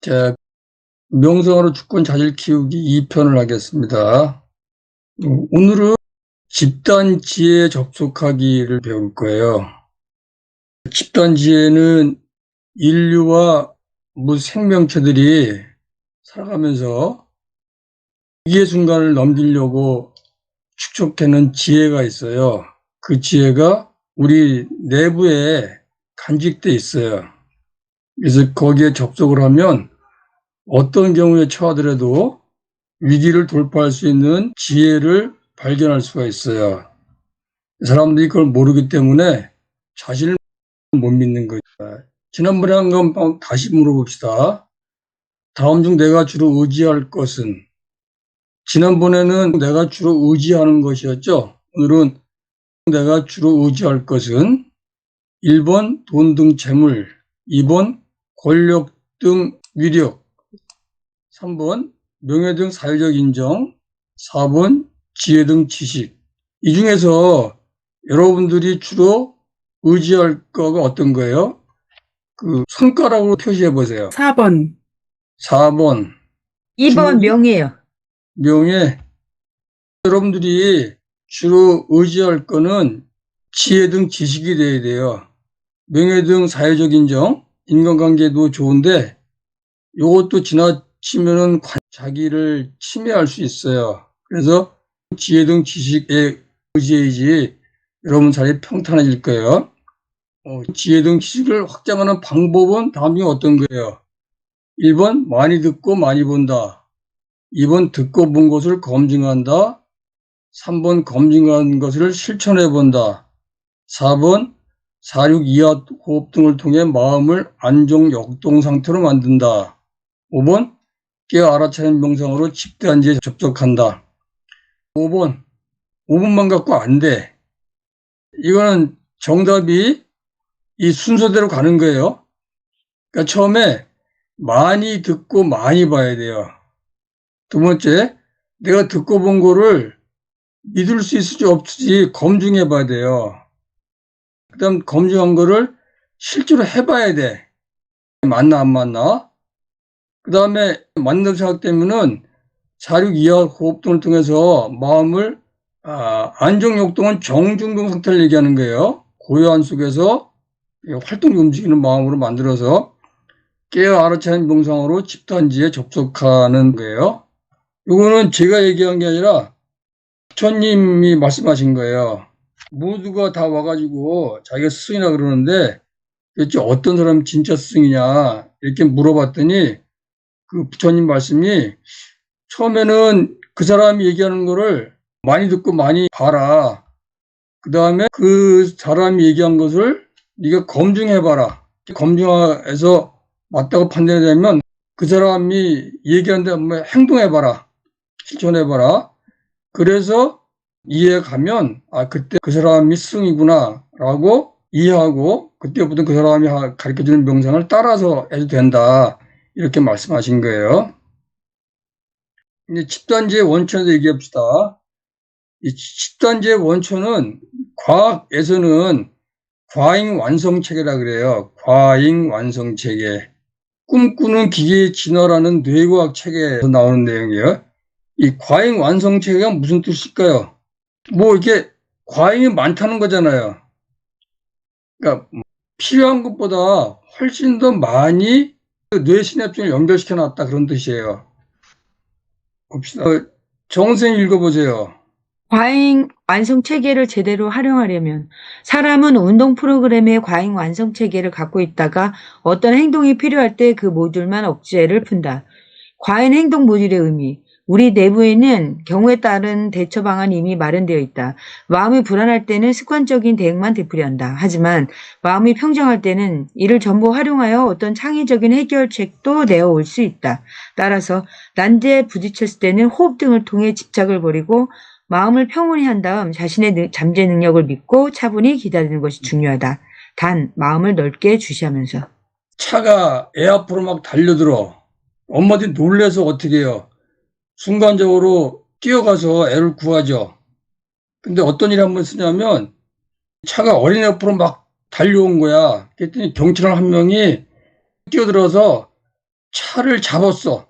자, 명성으로 주권 자질 키우기 2편을 하겠습니다. 오늘은 집단 지혜에 접속하기를 배울 거예요. 집단 지혜는 인류와 생명체들이 살아가면서 위기의 순간을 넘기려고 축적해낸 지혜가 있어요. 그 지혜가 우리 내부에 간직돼 있어요. 그래서 거기에 접속을 하면 어떤 경우에 처하더라도 위기를 돌파할 수 있는 지혜를 발견할 수가 있어요. 사람들이 그걸 모르기 때문에 자신을 못 믿는 거죠. 지난번에 한 건 다시 물어봅시다. 다음 중 내가 주로 의지할 것은? 지난번에는 내가 주로 의지하는 것이었죠. 오늘은 내가 주로 의지할 것은 1번 돈 등 재물, 2번 권력 등 위력, 3번 명예 등 사회적 인정, 4번 지혜 등 지식. 이 중에서 여러분들이 주로 의지할 거가 어떤 거예요? 그 손가락으로 표시해 보세요. 4번. 4번 2번 명예요. 명예. 여러분들이 주로 의지할 거는 지혜 등 지식이 돼야 돼요. 명예 등 사회적 인정, 인간관계도 좋은데 이것도 지나치면은 자기를 침해할 수 있어요. 그래서 지혜 등 지식에 의지해야지 여러분 삶이 평탄해질 거예요. 지혜 등 지식을 확장하는 방법은 다음 중에 어떤 거예요? 1번 많이 듣고 많이 본다. 2번 듣고 본 것을 검증한다. 3번 검증한 것을 실천해 본다. 4번 4, 6, 이하 호흡 등을 통해 마음을 안정 역동 상태로 만든다. 5번 깨어 알아차린 명상으로 집단지에 접속한다. 5번만 갖고 안 돼. 이거는 정답이 이 순서대로 가는 거예요. 그러니까 처음에 많이 듣고 많이 봐야 돼요. 두 번째, 내가 듣고 본 거를 믿을 수 있을지 없을지 검증해 봐야 돼요. 그 다음 검증한 거를 실제로 해봐야 돼. 맞나 안 맞나? 그 다음에 맞는다고 생각되면은 4, 6 이하 호흡 등을 통해서 마음을 안정역동은 정중동 상태를 얘기하는 거예요. 고요한 속에서 활동이 움직이는 마음으로 만들어서 깨어 알아차린 명상으로 집단지에 접속하는 거예요. 이거는 제가 얘기한 게 아니라 부처님이 말씀하신 거예요. 모두가 다 와가지고 자기가 스승이라 그러는데 도대체 어떤 사람이 진짜 스승이냐 이렇게 물어봤더니 그 부처님 말씀이 처음에는 그 사람이 얘기하는 거를 많이 듣고 많이 봐라. 그 다음에 그 사람이 얘기한 것을 네가 검증해봐라. 검증해서 맞다고 판단되면 그 사람이 얘기한 대로 행동해봐라. 실천해봐라. 그래서 이해가면 그때 그 사람이 스승이구나 라고 이해하고 그때부터 그 사람이 가르쳐주는 명상을 따라서 해도 된다. 이렇게 말씀하신 거예요. 이제 집단지의 원천에서 얘기해 봅시다. 이 집단지의 원천은 과학에서는 과잉 완성체계라 그래요. 과잉 완성체계. 꿈꾸는 기계의 진화라는 뇌과학 책에서 나오는 내용이에요. 이 과잉 완성체계가 무슨 뜻일까요? 이게 과잉이 많다는 거잖아요. 그러니까 필요한 것보다 훨씬 더 많이 뇌 시냅스를 연결시켜 놨다 그런 뜻이에요. 봅시다. 정 선생님 읽어보세요. 과잉 완성 체계를 제대로 활용하려면 사람은 운동 프로그램의 과잉 완성 체계를 갖고 있다가 어떤 행동이 필요할 때 그 모듈만 억제를 푼다. 과잉 행동 모듈의 의미. 우리 내부에는 경우에 따른 대처 방안이 이미 마련되어 있다. 마음이 불안할 때는 습관적인 대응만 되풀이 한다. 하지만 마음이 평정할 때는 이를 전부 활용하여 어떤 창의적인 해결책도 내어올 수 있다. 따라서 난제에 부딪혔을 때는 호흡 등을 통해 집착을 버리고 마음을 평온히 한 다음 자신의 잠재 능력을 믿고 차분히 기다리는 것이 중요하다. 단 마음을 넓게 주시하면서. 차가 애 앞으로 막 달려들어. 엄마들이 놀래서 어떻게 해요? 순간적으로 뛰어가서 애를 구하죠. 근데 어떤 일이 한번 쓰냐면 차가 어린애 앞으로 막 달려온 거야. 그랬더니 경찰 한 명이 뛰어들어서 차를 잡았어.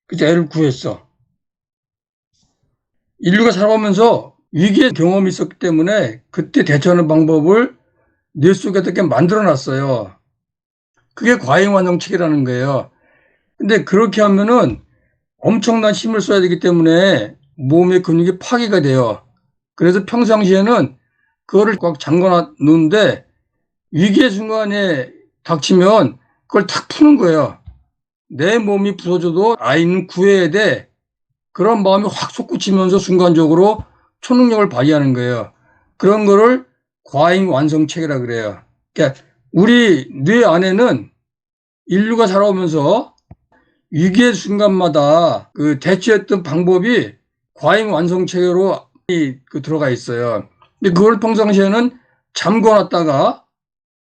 그래서 애를 구했어. 인류가 살아가면서 위기의 경험이 있었기 때문에 그때 대처하는 방법을 뇌 속에 어떻게 만들어 놨어요. 그게 과잉완성체계라는 거예요. 근데 그렇게 하면은 엄청난 힘을 써야 되기 때문에 몸의 근육이 파괴가 돼요. 그래서 평상시에는 그거를 꽉 잠궈 놓는데 위기의 순간에 닥치면 그걸 탁 푸는 거예요. 내 몸이 부서져도 아이는 구해야 돼. 그런 마음이 확 솟구치면서 순간적으로 초능력을 발휘하는 거예요. 그런 거를 과잉 완성체계라 그래요. 그러니까 우리 뇌 안에는 인류가 살아오면서 위기의 순간마다 그 대처했던 방법이 과잉 완성체계로 들어가 있어요. 근데 그걸 평상시에는 잠궈놨다가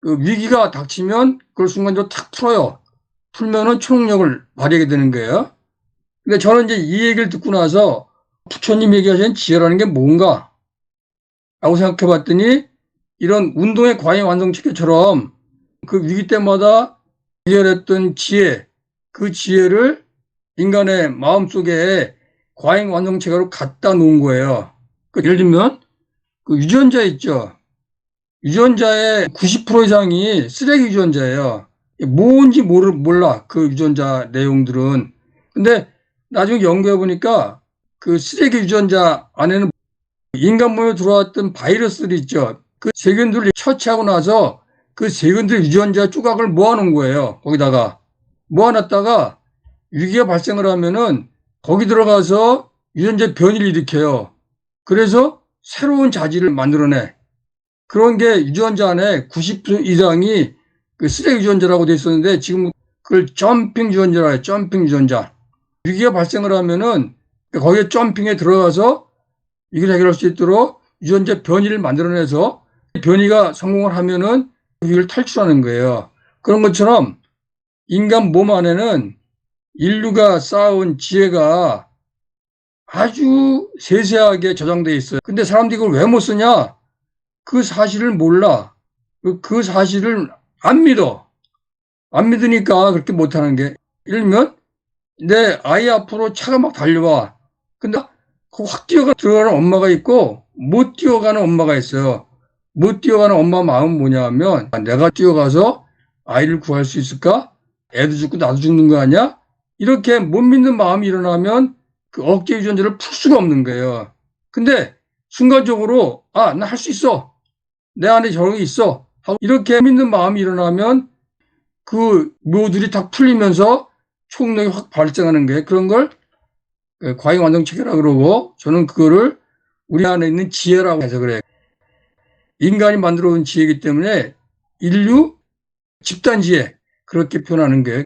그 위기가 닥치면 그걸 순간적으로 탁 풀어요. 풀면은 초능력을 발휘하게 되는 거예요. 근데 저는 이제 이 얘기를 듣고 나서 부처님 얘기하신 지혜라는 게 뭔가? 라고 생각해 봤더니 이런 운동의 과잉 완성체계처럼 그 위기 때마다 해결했던 지혜, 그 지혜를 인간의 마음속에 과잉 완성체계로 갖다 놓은 거예요. 그 예를 들면 그 유전자 있죠. 유전자의 90% 이상이 쓰레기 유전자예요. 뭔지 몰라. 그 유전자 내용들은. 근데 나중에 연구해 보니까 그 쓰레기 유전자 안에는 인간 몸에 들어왔던 바이러스들이 있죠. 그 세균들을 처치하고 나서 그 세균들 유전자 조각을 모아놓은 거예요. 거기다가 모아놨다가 위기가 발생을 하면은 거기 들어가서 유전자 변이를 일으켜요. 그래서 새로운 자질을 만들어내. 그런 게 유전자 안에 90% 이상이 그 쓰레기 유전자라고 돼 있었는데 지금 그걸 점핑 유전자라 해요. 점핑 유전자. 위기가 발생을 하면은 거기에 점핑에 들어가서 이걸 해결할 수 있도록 유전자 변이를 만들어내서 변이가 성공을 하면은 위기를 탈출하는 거예요. 그런 것처럼 인간 몸 안에는 인류가 쌓아온 지혜가 아주 세세하게 저장돼 있어요. 근데 사람들이 그걸 왜 못 쓰냐? 그 사실을 몰라. 그 사실을 안 믿어. 안 믿으니까 그렇게 못하는 게. 예를 들면 내 아이 앞으로 차가 막 달려와. 근데 그 확 들어가는 엄마가 있고 못 뛰어가는 엄마가 있어요. 못 뛰어가는 엄마 마음은 뭐냐 하면 내가 뛰어가서 아이를 구할 수 있을까? 애도 죽고 나도 죽는 거 아니야? 이렇게 못 믿는 마음이 일어나면 그 억제 유전자를 풀 수가 없는 거예요. 근데 순간적으로 나 할 수 있어. 내 안에 저런 게 있어. 하고 이렇게 믿는 마음이 일어나면 그 묘들이 다 풀리면서 초능력이 확 발생하는 거예요. 그런 걸 과잉 완성체계라 그러고 저는 그거를 우리 안에 있는 지혜라고 해석을 해요. 인간이 만들어 온 지혜이기 때문에 인류 집단 지혜 그렇게 표현하는 거예요.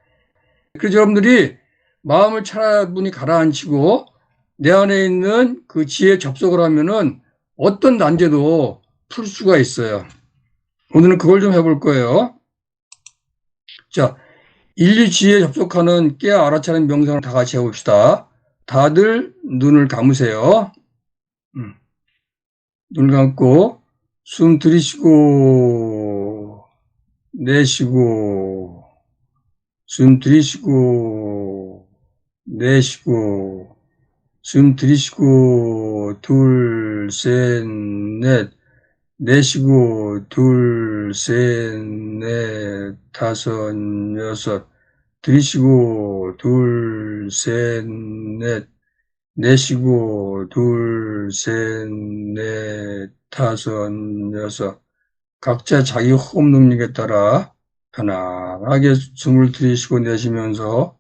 그래서 여러분들이 마음을 차분히 가라앉히고 내 안에 있는 그 지혜에 접속을 하면은 어떤 난제도 풀 수가 있어요. 오늘은 그걸 좀 해볼 거예요. 자, 인류 지혜에 접속하는 깨어 알아차리는 명상을 다 같이 해봅시다. 다들 눈을 감으세요. 눈 감고 숨 들이쉬고 내쉬고 숨 들이쉬고 내쉬고 숨 들이쉬고 둘, 셋, 넷 내쉬고 둘, 셋, 넷, 다섯, 여섯 들이쉬고 둘, 셋, 넷 내쉬고 둘, 셋, 넷, 다섯, 여섯 각자 자기 호흡 능력에 따라 편안하게 숨을 들이쉬고 내쉬면서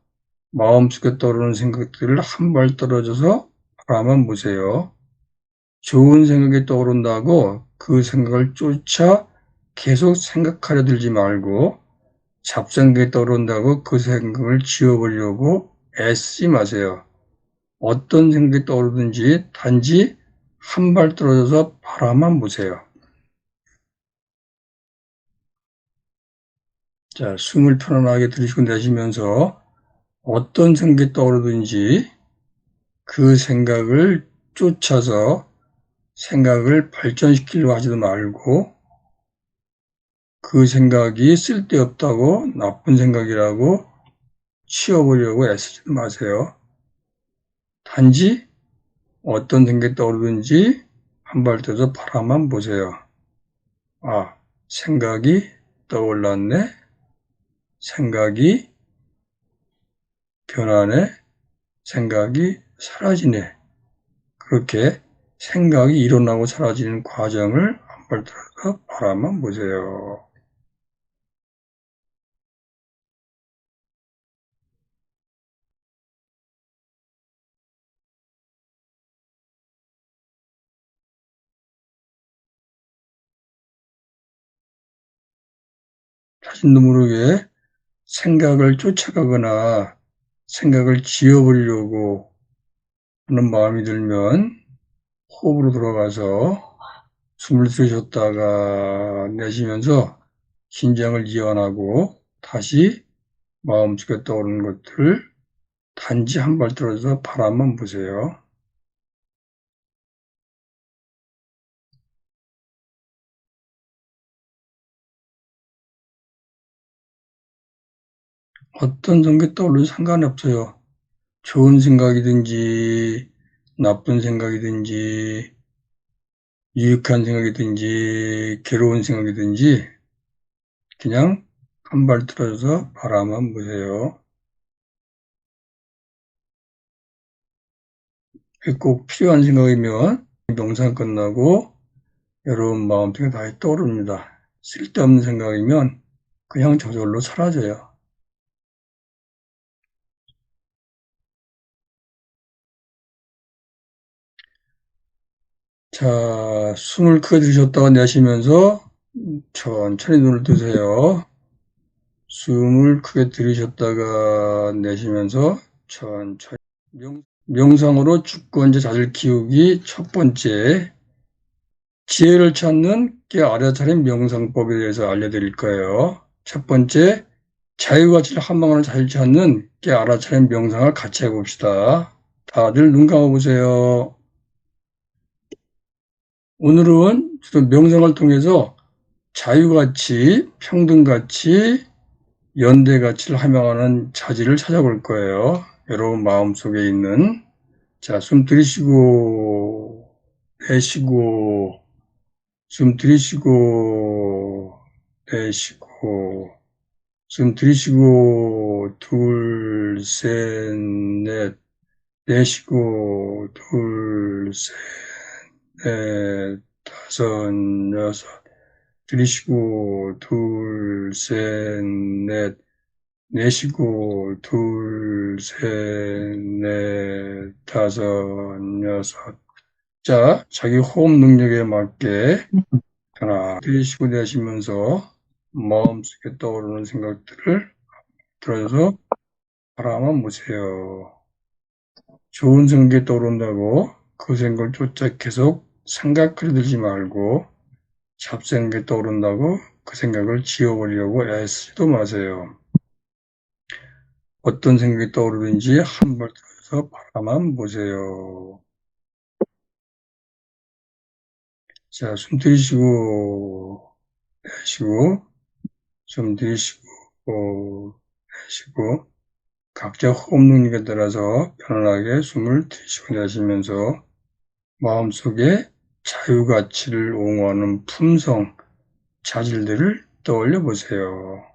마음속에 떠오르는 생각들을 한 발 떨어져서 바라만 보세요. 좋은 생각이 떠오른다고 그 생각을 쫓아 계속 생각하려 들지 말고 잡생각이 떠오른다고 그 생각을 지워버리려고 애쓰지 마세요. 어떤 생각이 떠오르든지 단지 한 발 떨어져서 바라만 보세요. 자, 숨을 편안하게 들이쉬고 내쉬면서 어떤 생각이 떠오르든지 그 생각을 쫓아서 생각을 발전시키려고 하지도 말고 그 생각이 쓸데없다고 나쁜 생각이라고 치워보려고 애쓰지도 마세요. 단지 어떤 생각이 떠오르든지 한 발 떠서 바라만 보세요. 아, 생각이 떠올랐네. 생각이 변하네. 생각이 사라지네. 그렇게 생각이 일어나고 사라지는 과정을 한 발 떠서 바라만 보세요. 자신도 모르게 생각을 쫓아가거나 생각을 지워버리려고 하는 마음이 들면 호흡으로 돌아가서 숨을 들이쉬었다가 내쉬면서 긴장을 이완하고 다시 마음속에 떠오르는 것들을 단지 한 발 떨어져서 바라만 보세요. 어떤 생각이 떠오르는 상관이 없어요. 좋은 생각이든지 나쁜 생각이든지 유익한 생각이든지 괴로운 생각이든지 그냥 한 발 떨어져서 바라만 보세요. 꼭 필요한 생각이면 명상 끝나고 여러분 마음속에 다시 떠오릅니다. 쓸데없는 생각이면 그냥 저절로 사라져요. 자, 숨을 크게 들이셨다가 내쉬면서 천천히 눈을 뜨세요. 숨을 크게 들이셨다가 내쉬면서 천천히 명상으로 주권자 자질 키우기 첫 번째 지혜를 찾는 깨알아차린 명상법에 대해서 알려드릴 거예요. 첫 번째 자유가치를 한방으로 잘 찾는 깨알아차린 명상을 같이 해봅시다. 다들 눈 감아보세요. 오늘은 주로 명상을 통해서 자유가치, 평등가치, 연대가치를 함양하는 자질을 찾아볼 거예요. 여러분 마음속에 있는 자, 숨 들이쉬고 내쉬고 숨 들이쉬고 내쉬고 숨 들이쉬고 둘, 셋, 넷 내쉬고 둘, 셋, 넷, 다섯, 여섯 들이쉬고 둘, 셋, 넷 내쉬고 둘, 셋, 넷, 다섯, 여섯 자, 자기 호흡 능력에 맞게 하나 들이쉬고 내쉬면서 마음속에 떠오르는 생각들을 들어서 바라만 보세요. 좋은 생각이 떠오른다고 그 생각을 쫓아 계속 생각을 들지 말고 잡생각이 떠오른다고 그 생각을 지워버리려고 애쓰지도 마세요. 어떤 생각이 떠오르든지 한 발 들어서 바라만 보세요. 자, 숨 들이쉬고 내쉬고 숨 들이쉬고 내쉬고 각자 호흡 능력에 따라서 편안하게 숨을 들이쉬고 내쉬면서 마음속에 자유가치를 옹호하는 품성, 자질들을 떠올려 보세요.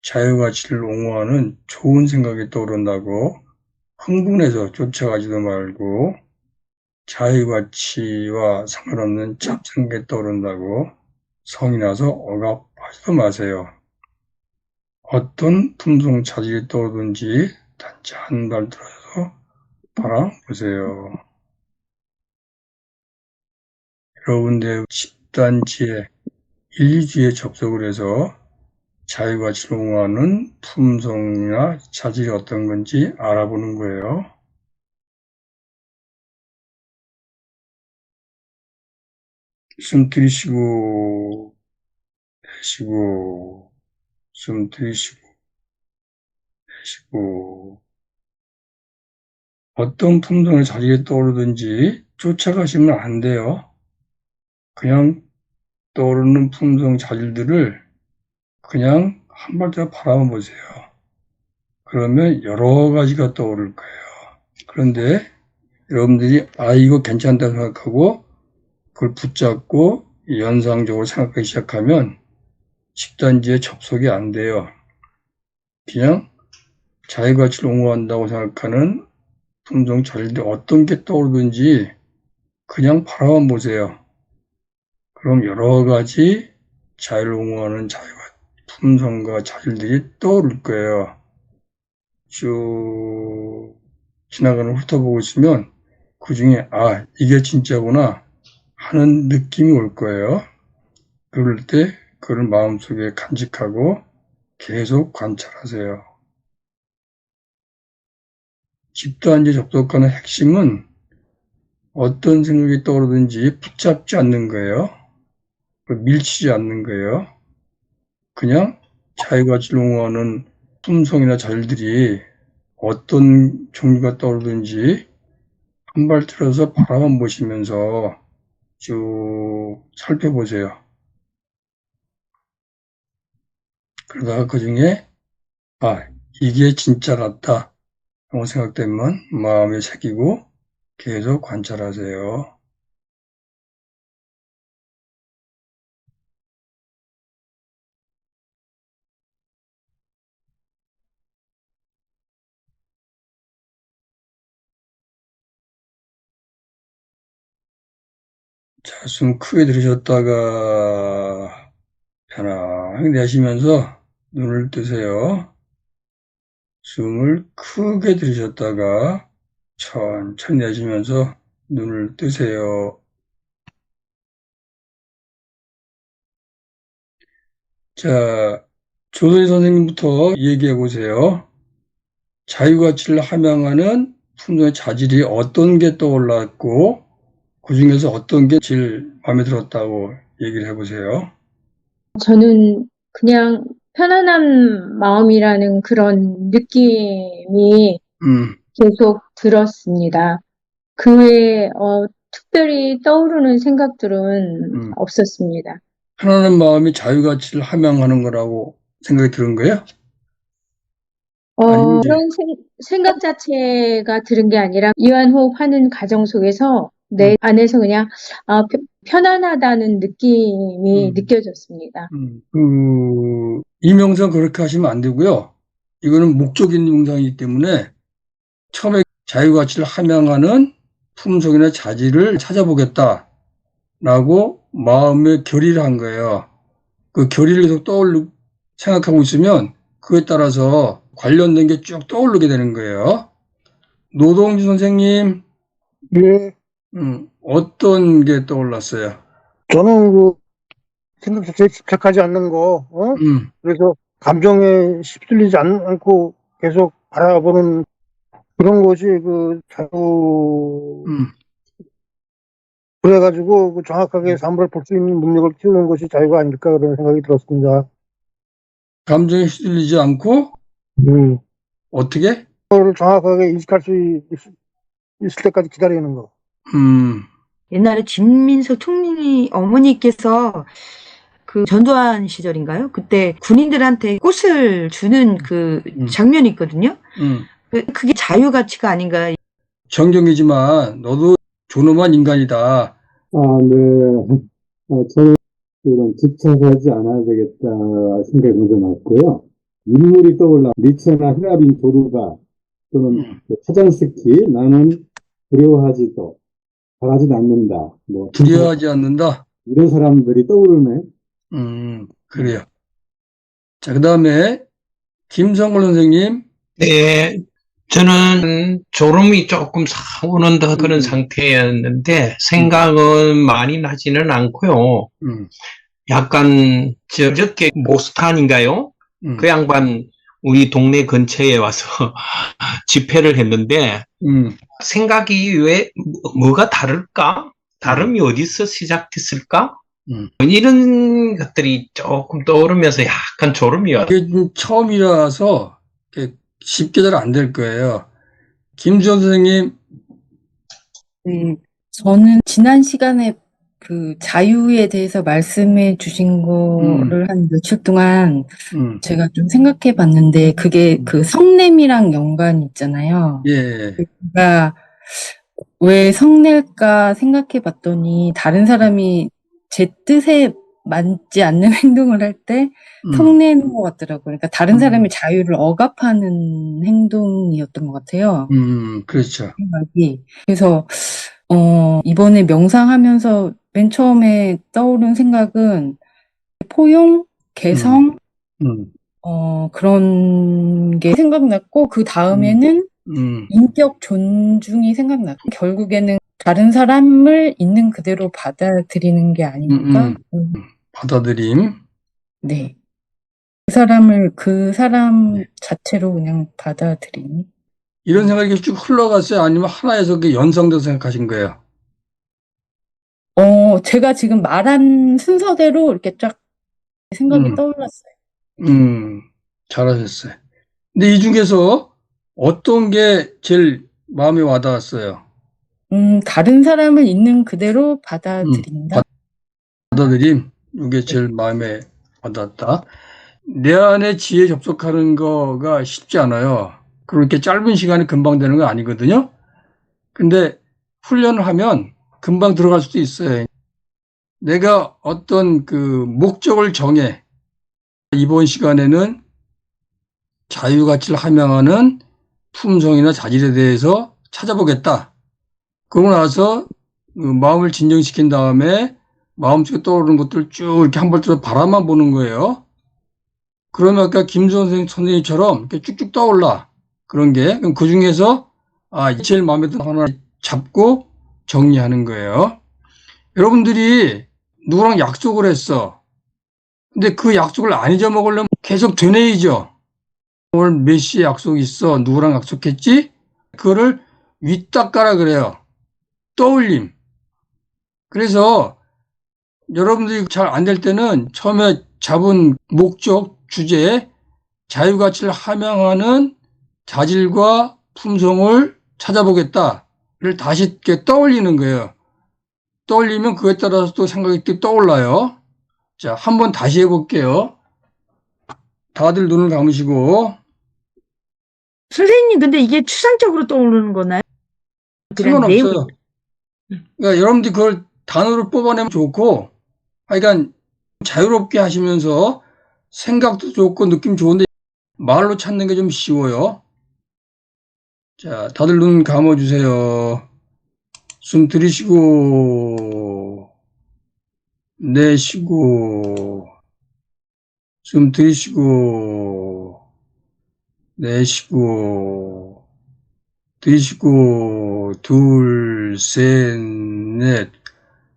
자유가치를 옹호하는 좋은 생각이 떠오른다고 흥분해서 쫓아가지도 말고 자유가치와 상관없는 잡생각이 떠오른다고 성이 나서 억압하지도 마세요. 어떤 품성 자질이 떠오르든지 단지 한 발 들어서 바라보세요. 여러분들의 집단지혜, 인리주의에 접속을 해서 자유가치를 옹호하는 품성이나 자질이 어떤 건지 알아보는 거예요. 숨 들이쉬고 내쉬고 숨 들이쉬고 내쉬고 어떤 품성의 자질이 떠오르든지 쫓아가시면 안 돼요. 그냥 떠오르는 품성 자질들을 그냥 한 발짝 바라만 보세요. 그러면 여러 가지가 떠오를 거예요. 그런데 여러분들이 이거 괜찮다 생각하고 그걸 붙잡고 연상적으로 생각하기 시작하면 집단지에 접속이 안 돼요. 그냥 자기가치를 옹호한다고 생각하는 품종 자질들이 어떤 게 떠오르든지 그냥 바라만 보세요. 그럼 여러 가지 자유를 옹호하는 품성과 자질들이 떠오를 거예요. 쭉 지나가는 훑어보고 있으면 그 중에 이게 진짜구나 하는 느낌이 올 거예요. 그럴 때 그걸 마음속에 간직하고 계속 관찰하세요. 집단지에 접속하는 핵심은 어떤 생각이 떠오르든지 붙잡지 않는 거예요. 밀치지 않는 거예요. 그냥 자기가치를 옹호하는 품성이나 자질들이 어떤 종류가 떠오르든지 한 발 들어서 바라만 보시면서 쭉 살펴보세요. 그러다가 그 중에 이게 진짜 같다 라고 생각되면 마음에 새기고 계속 관찰하세요. 자, 숨 크게 들이셨다가 편안하게 내쉬면서 눈을 뜨세요. 숨을 크게 들이셨다가 천천히 내쉬면서 눈을 뜨세요. 자, 조선희 선생님부터 얘기해 보세요. 자유가치를 함양하는 품종의 자질이 어떤 게 떠올랐고 그 중에서 어떤 게 제일 마음에 들었다고 얘기를 해보세요. 저는 그냥 편안한 마음이라는 그런 느낌이 계속 들었습니다. 그 외에 특별히 떠오르는 생각들은 없었습니다. 편안한 마음이 자유가치를 함양하는 거라고 생각이 드는 거예요? 그런 생각 자체가 들은 게 아니라 이완호흡 하는 과정 속에서 내 안에서 그냥 편안하다는 느낌이 느껴졌습니다. 이 명상 그렇게 하시면 안 되고요. 이거는 목적 있는 명상이기 때문에 처음에 자유가치를 함양하는 품성이나 자질을 찾아보겠다라고 마음에 결의를 한 거예요. 그 결의를 계속 생각하고 있으면 그에 따라서 관련된 게 쭉 떠오르게 되는 거예요. 노동진 선생님, 예, 어떤 게 떠올랐어요? 저는 생각 자체에 집착하지 않는 거, 그래서 감정에 휩쓸리지 않고 계속 바라보는 그런 것이 자유, 그래가지고 정확하게 삶을 볼 수 있는 능력을 키우는 것이 자유가 아닐까 그런 생각이 들었습니다. 감정에 휩쓸리지 않고 어떻게? 그걸 정확하게 인식할 수 있을 때까지 기다리는 거. 옛날에 진민석 총리 어머니께서 그 전두환 시절인가요? 그때 군인들한테 꽃을 주는 그 장면이 있거든요. 그게 자유가치가 아닌가. 정경이지만 너도 존엄한 인간이다. 네. 저는 이런 집착하지 않아야 되겠다 생각이 먼저 났고요. 인물이 떠올라 니체나 헤라빈 도르가 또는 차잔스키 나는 두려워하지도 바라지 않는다. 두려워하지 않는다. 이런 사람들이 떠오르네. 그래요. 자, 그 다음에 김성걸 선생님. 네, 저는 졸음이 조금 오는 더 그런 상태였는데 생각은 많이 나지는 않고요. 약간 저저께 모스탄인가요? 그 양반 우리 동네 근처에 와서 집회를 했는데 생각이 왜 뭐가 다를까? 다름이 어디서 시작됐을까? 이런 것들이 조금 떠오르면서 약간 졸음이 와요. 이게 처음이라서 쉽게 잘 안 될 거예요. 김주현 선생님. 네, 저는 지난 시간에 그 자유에 대해서 말씀해 주신 거를 한 며칠 동안 제가 좀 생각해 봤는데 그게 그 성냄이랑 연관이 있잖아요. 예, 제가 왜 성낼까 생각해 봤더니 다른 사람이 제 뜻에 맞지 않는 행동을 할 때 성내는 것 같더라고요. 그러니까 다른 사람의 자유를 억압하는 행동이었던 것 같아요. 그렇죠. 생각이. 그래서 이번에 명상하면서 맨 처음에 떠오른 생각은 포용, 개성, 그런 게 생각났고, 그 다음에는 인격 존중이 생각났고, 결국에는 다른 사람을 있는 그대로 받아들이는 게 아닐까? 받아들임. 네. 그 사람 자체로 그냥 받아들이니? 이런 생각이 쭉 흘러갔어요? 아니면 하나에서 그게 연상돼서 생각하신 거예요? 제가 지금 말한 순서대로 이렇게 쫙 생각이 떠올랐어요. 잘하셨어요. 근데 이 중에서 어떤 게 제일 마음에 와닿았어요? 다른 사람을 있는 그대로 받아들인다? 받아들임. 이게 제일 마음에 와닿았다. 내 안에 지혜 접속하는 거가 쉽지 않아요. 그렇게 짧은 시간에 금방 되는 건 아니거든요. 근데 훈련을 하면 금방 들어갈 수도 있어요. 내가 어떤 그 목적을 정해. 이번 시간에는 자유가치를 함양하는 품성이나 자질에 대해서 찾아보겠다. 그러고 나서 마음을 진정시킨 다음에 마음속에 떠오르는 것들 쭉 이렇게 한 발짝 바라만 보는 거예요. 그러면 아까 선생님처럼 이렇게 쭉쭉 떠올라. 그런 게. 그럼 그 중에서, 제일 마음에 드는 하나 잡고 정리하는 거예요. 여러분들이 누구랑 약속을 했어. 근데 그 약속을 안 잊어먹으려면 계속 되뇌이죠. 오늘 몇 시에 약속 있어? 누구랑 약속했지? 그거를 윗닦아라 그래요. 떠올림. 그래서 여러분들이 잘 안 될 때는 처음에 잡은 목적, 주제, 자유가치를 함양하는 자질과 품성을 찾아보겠다를 다시 이렇게 떠올리는 거예요. 떠올리면 그에 따라서 또 생각이 떠올라요. 자, 한번 다시 해볼게요. 다들 눈을 감으시고. 선생님, 근데 이게 추상적으로 떠오르는 거나요? 상관없어요. 그러니까 여러분들이 그걸 단어를 뽑아내면 좋고, 그러니까 자유롭게 하시면서 생각도 좋고 느낌 좋은데 말로 찾는 게 좀 쉬워요. 자, 다들 눈 감아주세요. 숨 들이쉬고, 내쉬고, 숨 들이쉬고, 내쉬고, 들이쉬고, 둘, 셋, 넷,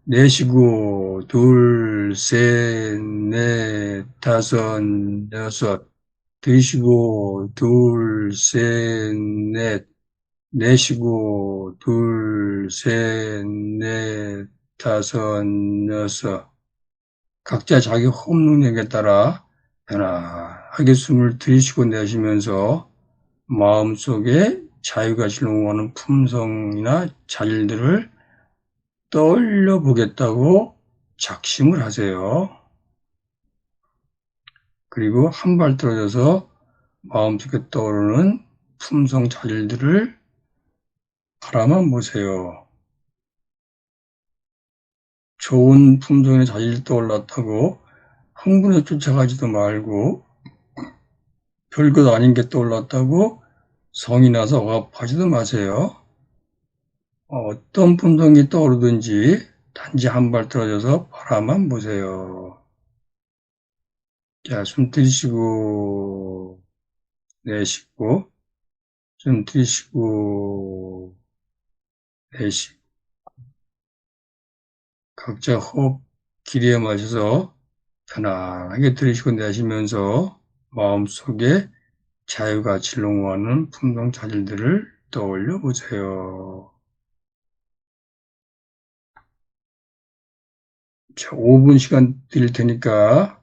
내쉬고, 둘, 셋, 넷, 다섯, 여섯, 들이쉬고, 둘, 셋, 넷, 내쉬고, 둘, 셋, 넷, 다섯, 여섯. 각자 자기 호흡 능력에 따라 편안하게 숨을 들이쉬고 내쉬면서 마음속에 자유가치를 응원하는 품성이나 자질들을 떠올려 보겠다고 작심을 하세요. 그리고 한 발 떨어져서 마음속에 떠오르는 품성 자질들을 바라만 보세요. 좋은 품성의 자질이 떠올랐다고 흥분에 쫓아가지도 말고 별것 아닌 게 떠올랐다고 성이 나서 억압하지도 마세요. 어떤 품성이 떠오르든지 단지 한 발 떨어져서 바라만 보세요. 자, 숨 들이쉬고 내쉬고, 숨 들이쉬고 내쉬고. 각자 호흡 길이에 맞춰서 편안하게 들이쉬고 내쉬면서 마음속에 자유가치를 응원하는 품성 자질들을 떠올려 보세요. 자, 5분 시간 드릴 테니까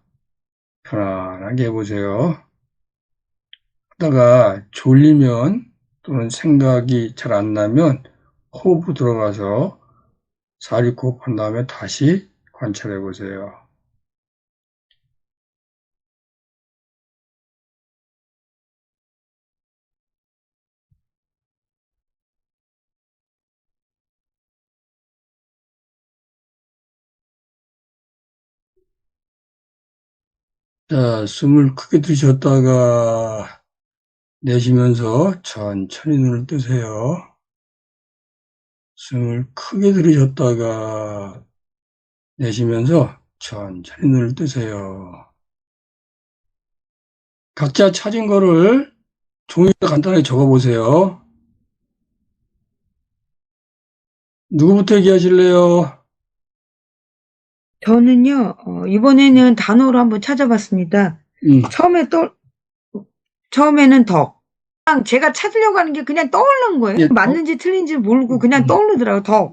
편안하게 해보세요. 하다가 졸리면 또는 생각이 잘 안 나면 호흡 들어가서 4를 곱한 다음에 다시 관찰해 보세요. 자, 숨을 크게 들이셨다가 내쉬면서 천천히 눈을 뜨세요. 숨을 크게 들이셨다가 내쉬면서 천천히 눈을 뜨세요. 각자 찾은 거를 종이에 간단하게 적어보세요. 누구부터 얘기하실래요? 저는요, 이번에는 단어로 한번 찾아봤습니다. 처음에는 덕. 그냥 제가 찾으려고 하는 게 그냥 떠오르는 거예요. 예, 맞는지 틀린지 모르고 그냥 떠오르더라고요. 덕,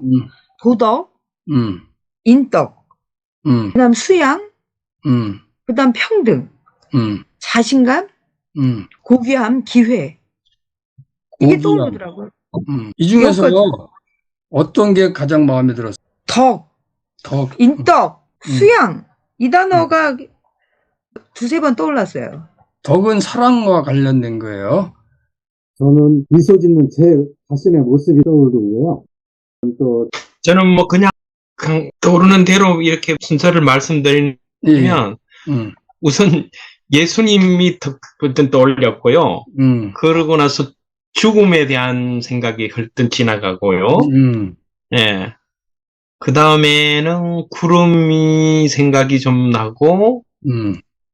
도덕, 음, 인덕, 음, 그다음 수양, 음, 그다음 평등, 자신감, 고귀함, 기회. 이게 고귀함. 떠오르더라고요. 이 중에서 여기까지. 어떤 게 가장 마음에 들었어요? 덕, 덕, 인덕, 수양. 이 단어가 두세 번 떠올랐어요. 덕은 사랑과 관련된 거예요. 저는 미소 짓는 제 자신의 모습이 떠오르고요. 또 저는 뭐 그냥 떠오르는 대로 이렇게 순서를 말씀드리면 예. 우선 예수님이 그때 떠올렸고요. 그러고 나서 죽음에 대한 생각이 헐떡 지나가고요. 예. 그 다음에는 구름이 생각이 좀 나고,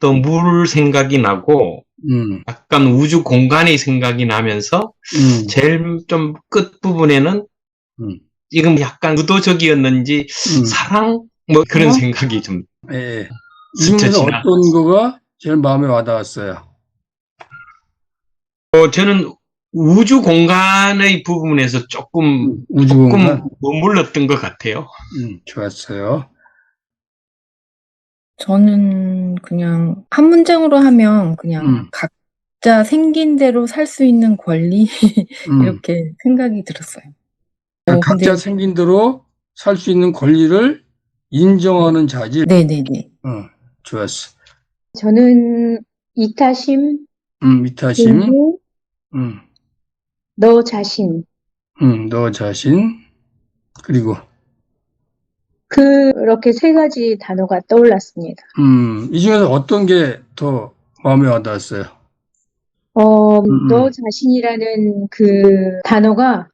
또 물 생각이 나고, 약간 우주 공간의 생각이 나면서, 제일 좀 끝부분에는, 지금 약간 의도적이었는지, 사랑? 뭐 그런 생각이 좀. 예. 이 중에서 어떤 거가 제일 마음에 와닿았어요? 저는 우주 공간의 부분에서 조금 머물렀던 것 같아요. 좋았어요. 저는 그냥 한 문장으로 하면 그냥 각자 생긴 대로 살 수 있는 권리 이렇게 생각이 들었어요. 각자 생긴 대로 살 수 있는 권리를 인정하는 자질. 네네네. 좋았어. 저는 이타심, 이타심, 존중, 너 자신. 너 자신, 그리고 그렇게 세 가지 단어가 떠올랐습니다. 이 중에서 어떤 게 더 마음에 와닿았어요? 너 자신이라는 그 단어가,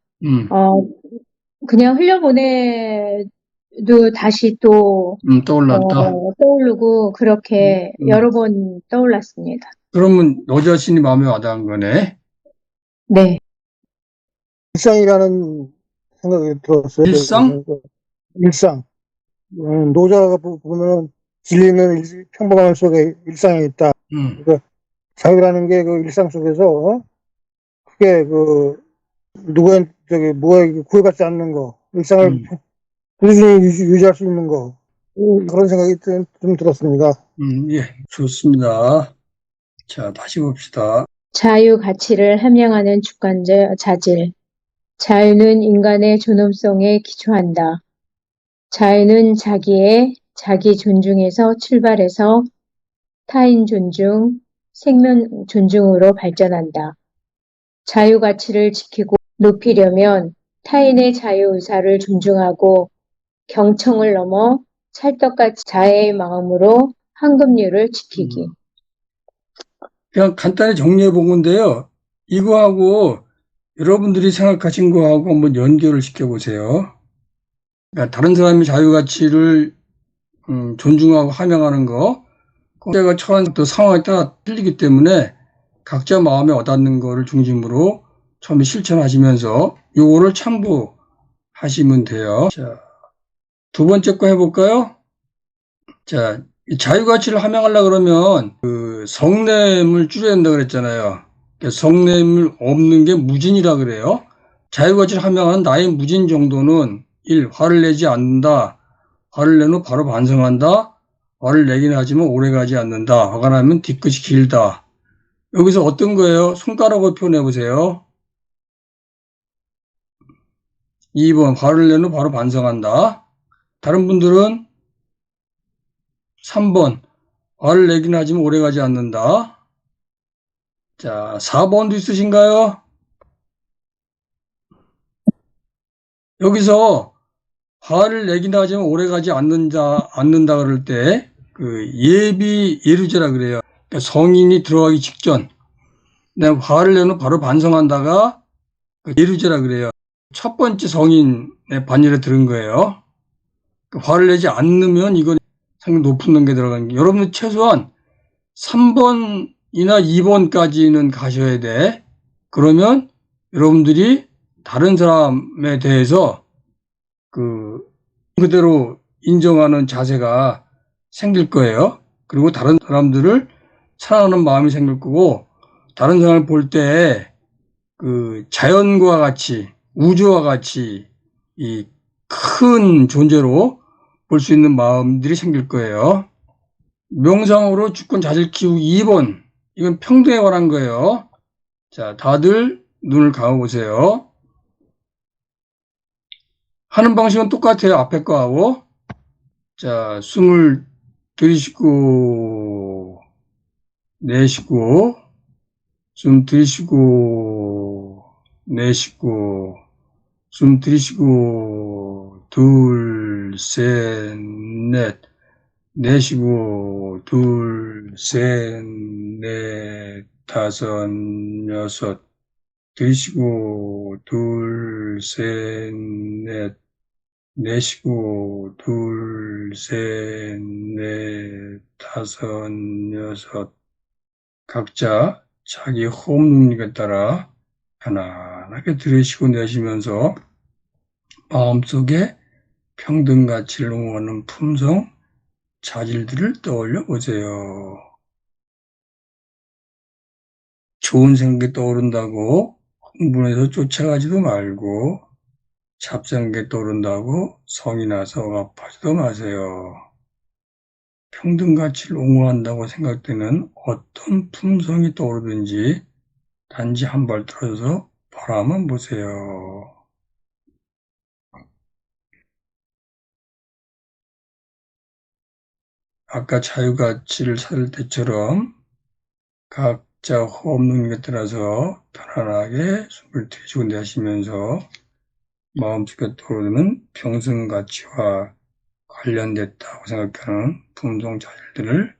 그냥 흘려보내도 다시 또, 떠올랐다. 떠오르고, 그렇게 여러 번 떠올랐습니다. 그러면 너 자신이 마음에 와닿은 거네? 네. 일상이라는 생각이 들었어요. 일상? 일상. 노자가 보면 진리는 평범함 속에 일상이 있다. 그러니까 자유라는 게 그 일상 속에서 크게 뭐에 구애받지 않는 거, 일상을 꾸준히 유지할 수 있는 거, 그런 생각이 좀 들었습니다. 예, 좋습니다. 자, 다시 봅시다. 자유 가치를 함양하는 주관적 자질. 자유는 인간의 존엄성에 기초한다. 자유는 자기 존중에서 출발해서 타인 존중, 생명 존중으로 발전한다. 자유 가치를 지키고 높이려면 타인의 자유 의사를 존중하고 경청을 넘어 찰떡같이 자애의 마음으로 황금률을 지키기. 그냥 간단히 정리해 본 건데요. 이거하고 여러분들이 생각하신 거하고 한번 연결을 시켜보세요. 그러니까 다른 사람의 자유가치를 존중하고 함양하는 거, 각자가 처한 또 상황에 따라 틀리기 때문에 각자 마음에 와닿는 거를 중심으로 처음에 실천하시면서 요거를 참고하시면 돼요. 자, 두 번째 거 해볼까요? 자, 이 자유가치를 함양하려고 그러면 그 성냄을 줄여야 된다 그랬잖아요. 성냄을 없는 게 무진이라 그래요. 자유가치를 함양하는 나의 무진 정도는 1. 화를 내지 않는다. 화를 낸 후 바로 반성한다. 화를 내긴 하지만 오래가지 않는다. 화가 나면 뒤끝이 길다. 여기서 어떤 거예요? 손가락으로 표현해 보세요. 2번 화를 낸 후 바로 반성한다. 다른 분들은 3번, 화를 내긴 하지만 오래가지 않는다. 자, 4번도 있으신가요? 여기서 화를 내긴 하지만 오래가지 않는다 그럴 때, 예비 예류제라 그래요. 그러니까 성인이 들어가기 직전, 그다음에 화를 내면 바로 반성한다가 예류제라 그래요. 첫 번째 성인의 반열에 들은 거예요. 화를 내지 않으면 이건 상당히 높은 단계에 들어가는 게, 여러분들 최소한 3번이나 2번까지는 가셔야 돼. 그러면 여러분들이 다른 사람에 대해서 그대로 인정하는 자세가 생길 거예요. 그리고 다른 사람들을 사랑하는 마음이 생길 거고, 다른 사람을 볼 때 자연과 같이, 우주와 같이 이 큰 존재로 볼 수 있는 마음들이 생길 거예요. 명상으로 주권 자질 키우기 2번. 이건 평등에 관한 거예요. 자, 다들 눈을 감아보세요. 하는 방식은 똑같아요. 앞에 거하고. 자, 숨을 들이쉬고, 내쉬고, 숨 들이쉬고, 내쉬고, 숨 들이쉬고, 둘, 셋, 넷, 내쉬고, 둘, 셋, 넷, 다섯, 여섯, 들이쉬고, 둘, 셋, 넷, 내쉬고, 둘, 셋, 넷, 다섯, 여섯. 각자 자기 호흡 능력에 따라 편안하게 들이쉬고 내쉬면서 마음속에 평등 가치를 옹호하는 품성, 자질들을 떠올려 보세요. 좋은 생각이 떠오른다고 흥분해서 쫓아가지도 말고, 잡생각이 떠오른다고 성이 나서 억압하지도 마세요. 평등 가치를 옹호한다고 생각되는 어떤 품성이 떠오르든지 단지 한 발 떨어져서 바라만 보세요. 아까 자유가치를 찾을 때처럼 각자 호흡 능력에 따라서 편안하게 숨을 들이쉬고 내쉬면서 마음속에 떠오르는 평등가치와 관련됐다고 생각하는 품성 자질들을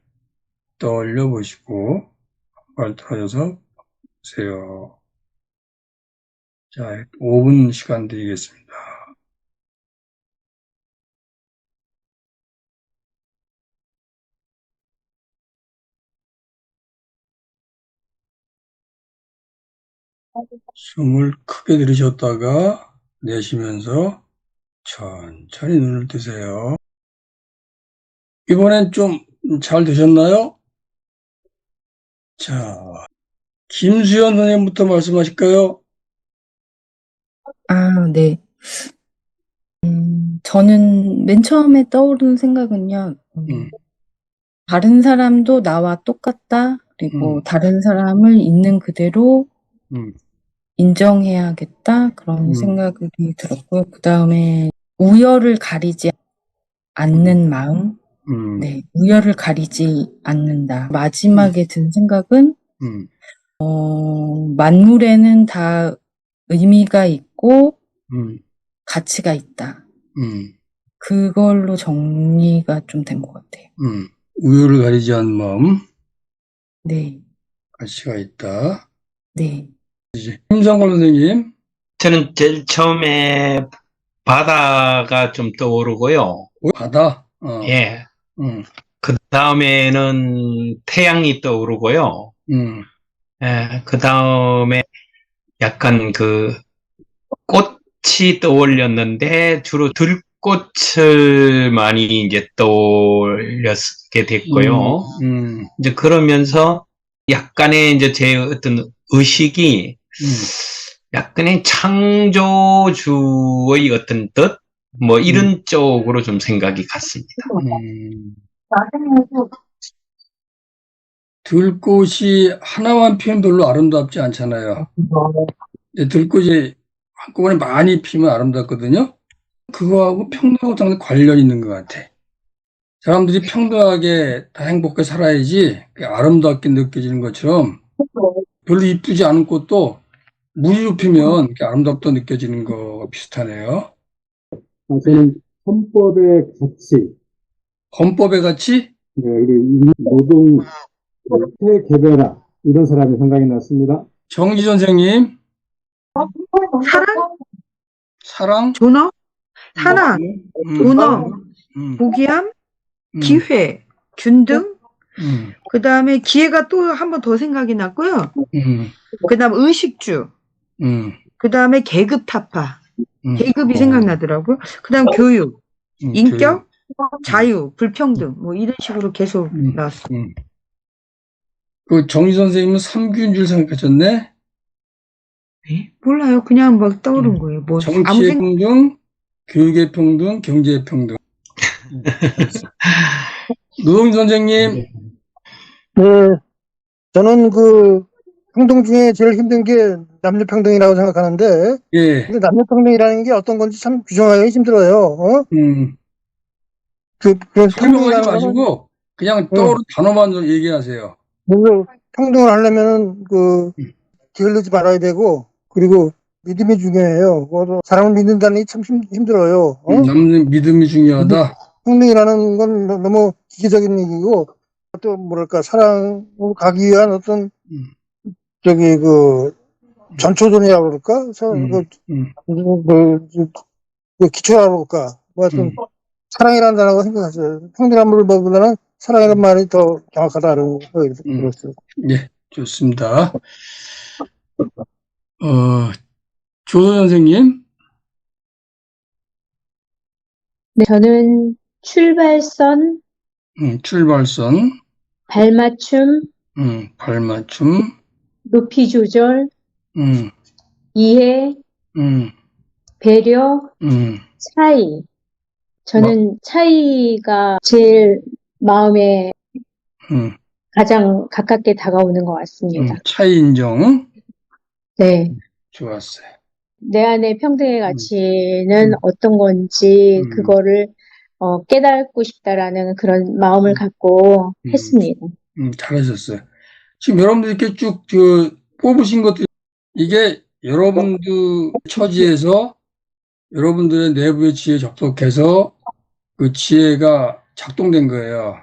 떠올려 보시고 한 발 떨어져서 보세요. 자, 5분 시간 드리겠습니다. 숨을 크게 들이쉬었다가 내쉬면서 천천히 눈을 뜨세요. 이번엔 좀 잘 되셨나요? 자, 김수현 선생님부터 말씀하실까요? 네. 저는 맨 처음에 떠오르는 생각은요, 다른 사람도 나와 똑같다. 그리고 다른 사람을 있는 그대로 인정해야겠다. 그런 생각이 들었고요. 그 다음에 우열을 가리지 않는 마음. 네, 우열을 가리지 않는다. 마지막에 든 생각은, 만물에는 다 의미가 있고, 가치가 있다. 그걸로 정리가 좀 된 것 같아요. 우열을 가리지 않는 마음, 네, 가치가 있다. 네. 김상권 선생님. 저는 제일 처음에 바다가 좀 떠오르고요. 바다. 예. 그 다음에는 태양이 떠오르고요. 예. 그 다음에 약간 꽃이 떠올렸는데 주로 들꽃을 많이 이제 떠올렸게 됐고요. 이제 그러면서 약간의 이제 제 어떤 의식이 약간의 창조주의 어떤 뜻? 뭐 이런 쪽으로 좀 생각이 갔습니다. 들꽃이 하나만 피면 별로 아름답지 않잖아요. 들꽃이 한꺼번에 많이 피면 아름답거든요. 그거하고 평등하고 상당히 관련이 있는 것 같아. 사람들이 평등하게 다 행복하게 살아야지 아름답게 느껴지는 것처럼 별로 이쁘지 않은 꽃도 물이 눕히면 이렇게 아름답게 느껴지는 거 비슷하네요. 저는 헌법의 가치, 헌법의 가치? 네, 그리고 노동, 개별화, 이런 사람이 생각이 났습니다. 정지 선생님, 사랑, 사랑, 존엄, 사랑, 존엄, 음, 고귀함, 음, 기회, 균등, 음, 그 다음에 기회가 또 한 번 더 생각이 났고요. 그 다음 의식주, 음, 그 다음에 계급 타파, 계급이 어, 생각나더라고요. 그 다음 교육, 교육. 인격, 자유, 불평등, 뭐 이런 식으로 계속 나왔어요. 그 정지 선생님은 삼규인 줄 생각하셨네? 몰라요. 그냥 막 떠오른 거예요. 뭐 아무 정치의 생각. 평등, 교육의 평등, 경제의 평등. 노동진 선생님, 네, 저는 그 평등 중에 제일 힘든 게 남녀 평등이라고 생각하는데, 예, 근데 남녀 평등이라는 게 어떤 건지 참 규정하기 힘들어요. 어? 그 설명하지 평등이라는 거는 마시고 그냥 떠오르는 단어만 얘기하세요. 그래서 평등을 하려면은 게을르지 말아야 되고, 그리고 믿음이 중요해요. 그래서 사람을 믿는다는 게 참 힘들어요. 어? 남는 믿음이 중요하다. 평등이라는 건 너무 기계적인 얘기고, 또 뭐랄까 사랑을 가기 위한 어떤 전초전이라고 그럴까? 기초라고 그럴까? 뭐 하여튼 사랑이라는 단어가 생각났어요. 평등한 물보다는 사랑이라는 말이 더 정확하다는 거예요. 그랬어요. 예, 좋습니다. 조선 선생님, 네, 저는 출발선, 출발선, 발맞춤, 발맞춤, 높이 조절, 음, 이해, 음, 배려, 차이. 저는 차이가 제일 마음에 가장 가깝게 다가오는 것 같습니다. 차이 인정. 네. 좋았어요. 내 안의 평등의 가치는 어떤 건지 그거를 깨닫고 싶다라는 그런 마음을 갖고 했습니다. 잘하셨어요. 지금 여러분들 이렇게 쭉 뽑으신 것들, 이게 여러분들 처지에서 여러분들의 내부의 지혜에 접속해서 그 지혜가 작동된 거예요.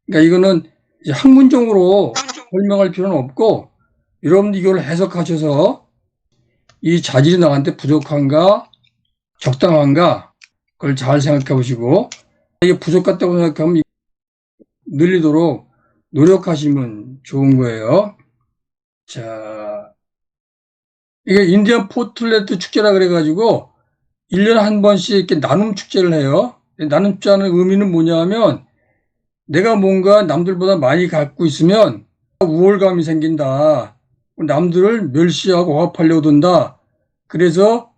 그러니까 이거는 이제 학문적으로 설명할 필요는 없고, 여러분들 이걸 해석하셔서 이 자질이 나한테 부족한가, 적당한가, 그걸 잘 생각해 보시고, 이게 부족하다고 생각하면 늘리도록 노력하시면 좋은 거예요. 자, 이게 인디언 포틀레트 축제라 그래가지고 1년에 한 번씩 이렇게 나눔 축제를 해요. 나눔 축제하는 의미는 뭐냐 하면 내가 뭔가 남들보다 많이 갖고 있으면 우월감이 생긴다. 남들을 멸시하고 억압하려고 든다. 그래서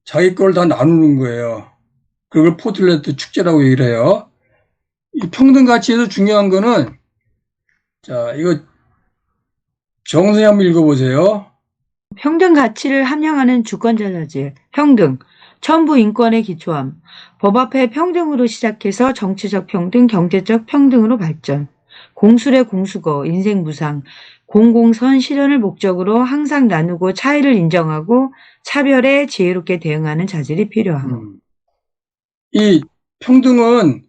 자기 걸 다 나누는 거예요. 그걸 포틀레트 축제라고 얘기를 해요. 이 평등 가치에서 중요한 거는, 자, 이거 정선이 한번 읽어보세요. 평등 가치를 함양하는 주권자 자질, 평등, 천부 인권의 기초함, 법 앞에 평등으로 시작해서 정치적 평등, 경제적 평등으로 발전, 공술의 공수거, 인생 무상, 공공선 실현을 목적으로 항상 나누고 차이를 인정하고 차별에 지혜롭게 대응하는 자질이 필요함. 이 평등은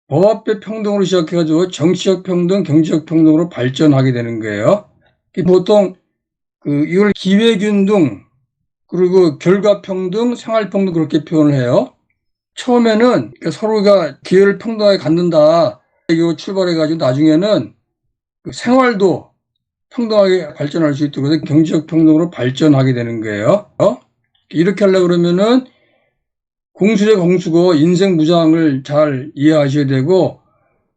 법 앞에 평등으로 시작해가지고 정치적 평등, 경제적 평등으로 발전하게 되는 거예요. 보통 이걸 기회균등, 그리고 결과평등, 생활평등 그렇게 표현을 해요. 처음에는 서로가 기회를 평등하게 갖는다. 이거 출발해가지고 나중에는 생활도 평등하게 발전할 수 있도록 해서 경제적 평등으로 발전하게 되는 거예요. 이렇게 하려고 그러면은 공술의 공수고 인생 무장을 잘 이해하셔야 되고,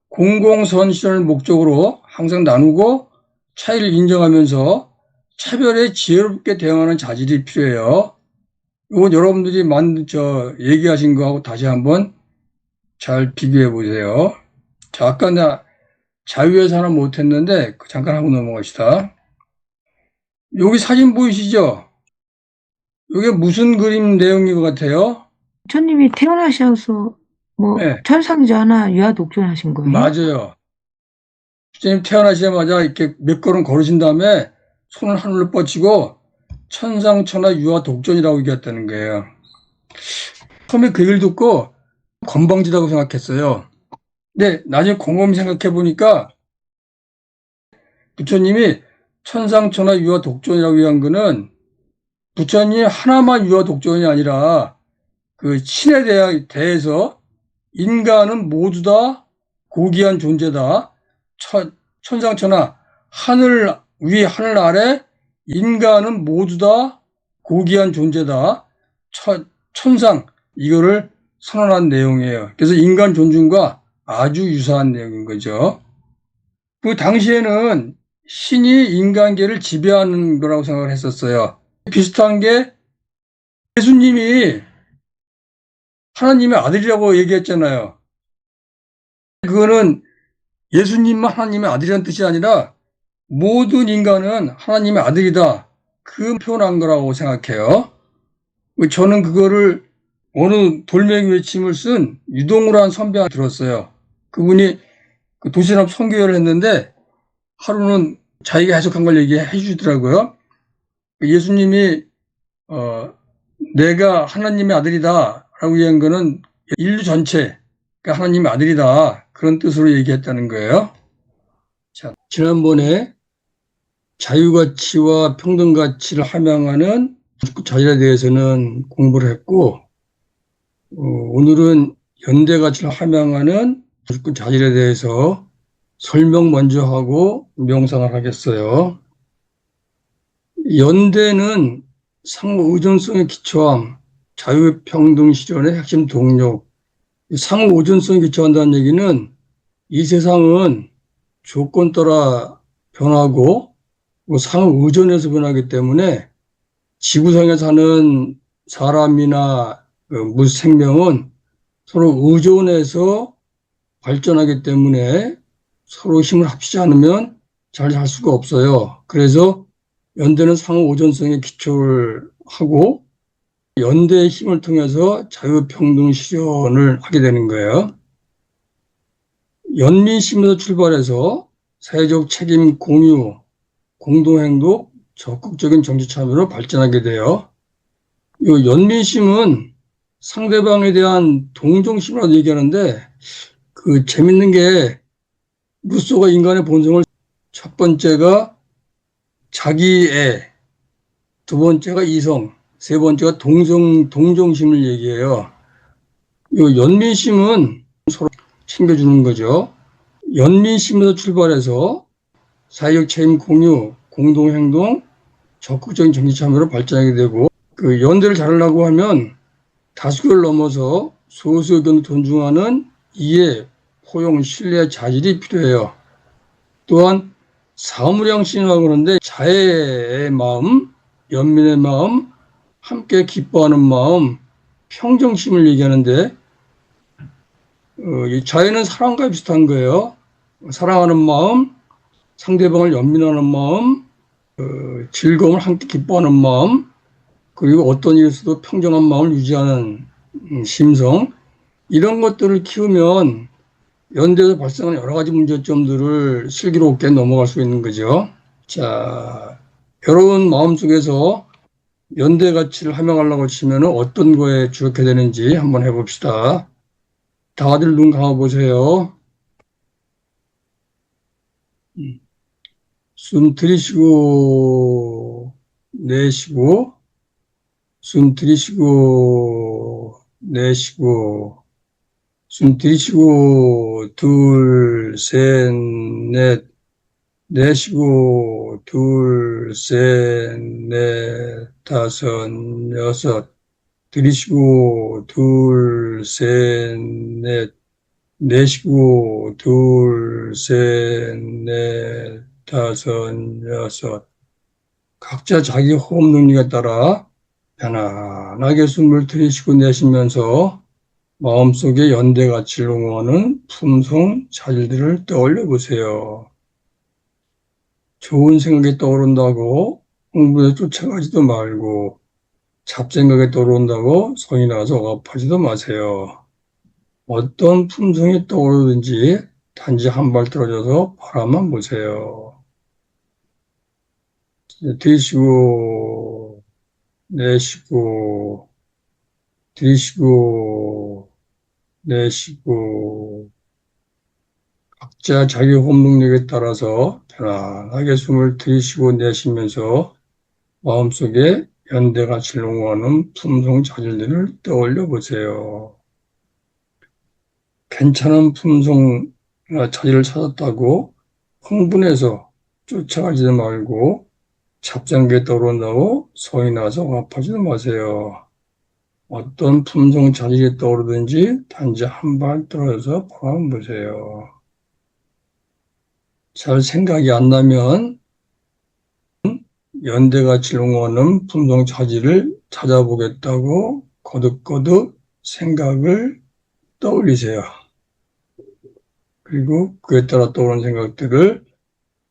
공공선실현을 목적으로 항상 나누고 차이를 인정하면서 차별에 지혜롭게 대응하는 자질이 필요해요. 이건 여러분들이 얘기하신 거하고 다시 한번 잘 비교해 보세요. 자, 아까 나 자유에서 하나 못했는데 잠깐 하고 넘어갑시다. 여기 사진 보이시죠? 이게 무슨 그림 내용인 것 같아요? 부처님이 태어나셔서 뭐 네, 천상전화 유아 독존하신 거예요? 맞아요. 부처님 태어나시자마자 이렇게 몇 걸음 걸으신 다음에 손을 하늘로 뻗치고 천상천하 유아 독존이라고 얘기했다는 거예요. 처음에 그 얘기를 듣고 건방지다고 생각했어요. 근데 나중에 곰곰이 생각해 보니까 부처님이 천상천하 유아 독존이라고 얘기한 거는 부처님 하나만 유아 독존이 아니라 그 신에 대해서 인간은 모두 다 고귀한 존재다. 천상천하 하늘 위 하늘 아래 인간은 모두 다 고귀한 존재다. 천상 이거를 선언한 내용이에요. 그래서 인간 존중과 아주 유사한 내용인 거죠. 그 당시에는 신이 인간계를 지배하는 거라고 생각을 했었어요. 비슷한 게 예수님이 하나님의 아들이라고 얘기했잖아요. 그거는 예수님만 하나님의 아들이라는 뜻이 아니라 모든 인간은 하나님의 아들이다. 그 표현한 거라고 생각해요. 저는 그거를 어느 돌멩이 외침을 쓴 유동우라는 선배한테 들었어요. 그분이 그 도시락 선교회를 했는데 하루는 자기가 해석한 걸 얘기해 주시더라고요. 예수님이 내가 하나님의 아들이다 라고 얘기한 거는 인류 전체가 하나님의 아들이다 그런 뜻으로 얘기했다는 거예요. 자, 지난번에 자유가치와 평등가치를 함양하는 자율에 대해서는 공부를 했고 오늘은 연대가치를 함양하는 자율에 대해서 설명 먼저 하고 명상을 하겠어요. 연대는 상호 의존성에 기초함, 자유평등 실현의 핵심 동력. 상호 의존성에 기초한다는 얘기는 이 세상은 조건 따라 변하고 상호 의존해서 변하기 때문에 지구상에 사는 사람이나 무생명은 서로 의존해서 발전하기 때문에 서로 힘을 합치지 않으면 잘 살 수가 없어요. 그래서 연대는 상호 의존성에 기초를 하고 연대의 힘을 통해서 자유평등 실현을 하게 되는 거예요. 연민심에서 출발해서 사회적 책임 공유, 공동행동, 적극적인 정치 참여로 발전하게 돼요. 이 연민심은 상대방에 대한 동정심이라고 얘기하는데 그 재밌는 게 루소가 인간의 본성을 첫 번째가 자기애, 두 번째가 이성, 세 번째가 동정심을 얘기해요. 이 연민심은 서로 챙겨주는 거죠. 연민심에서 출발해서 사회적 책임 공유, 공동행동, 적극적인 정치 참여로 발전하게 되고 그 연대를 잘하려고 하면 다수결을 넘어서 소수 의견을 존중하는 이해, 포용, 신뢰, 자질이 필요해요. 또한 사무량심이라고 하는데 자애의 마음, 연민의 마음, 함께 기뻐하는 마음, 평정심을 얘기하는데 이 자애는 사랑과 비슷한 거예요. 사랑하는 마음, 상대방을 연민하는 마음, 즐거움을 함께 기뻐하는 마음, 그리고 어떤 일에서도 평정한 마음을 유지하는 심성, 이런 것들을 키우면 연대에서 발생하는 여러 가지 문제점들을 슬기롭게 넘어갈 수 있는 거죠. 자, 여러분 마음속에서 연대 가치를 함양하려고 치면 어떤 거에 주력해야 되는지 한번 해봅시다. 다들 눈 감아보세요. 숨 들이쉬고 내쉬고 숨 들이쉬고 내쉬고 숨 들이쉬고 둘, 셋, 넷 내쉬고 둘, 셋, 넷, 다섯, 여섯 들이쉬고 둘, 셋, 넷 내쉬고 둘, 셋, 넷, 다섯, 여섯 각자 자기 호흡 능력에 따라 편안하게 숨을 들이쉬고 내쉬면서 마음속에 연대 가치를 옹호하는 품성 자질들을 떠올려 보세요. 좋은 생각이 떠오른다고 흥분에 쫓아가지도 말고 잡생각이 떠오른다고 성이 나서 억압하지도 마세요. 어떤 품성이 떠오르든지 단지 한 발 떨어져서 바라만 보세요. 들이쉬고 내쉬고 들이쉬고 내쉬고 각자 자기 호흡 능력에 따라서 편안하게 숨을 들이쉬고 내쉬면서 마음속에 연대가 질문하는 품성 자질들을 떠올려 보세요. 괜찮은 품성 자질을 찾았다고 흥분해서 쫓아가지도 말고 잡생각이 떠오른다고 성이 나서 억압하지도 마세요. 어떤 품성 자질이 떠오르든지 단지 한 발 떨어져서 바라만 보세요. 잘 생각이 안 나면 연대가 질문하는 품성 자질을 찾아보겠다고 거듭거듭 생각을 떠올리세요. 그리고 그에 따라 떠오르는 생각들을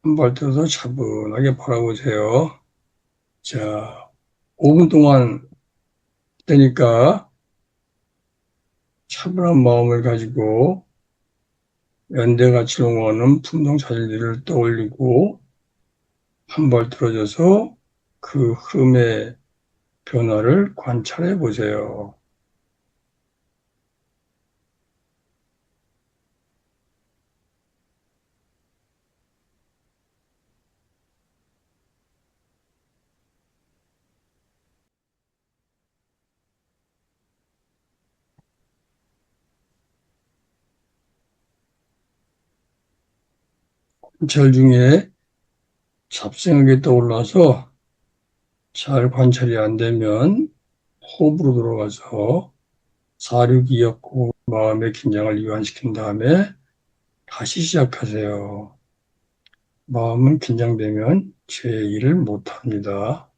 한 발 떨어서 차분하게 바라보세요. 자, 5분 동안 되니까 차분한 마음을 가지고 연대가 질문하는 품성 자질들을 떠올리고 한 발 떨어져서 그 흐름의 변화를 관찰해 보세요. 관찰 중에 잡생각이 떠올라서 잘 관찰이 안 되면 호흡으로 들어가서 4-6-2역 마음의 긴장을 이완시킨 다음에 다시 시작하세요. 마음은 긴장되면 제 일을 못합니다.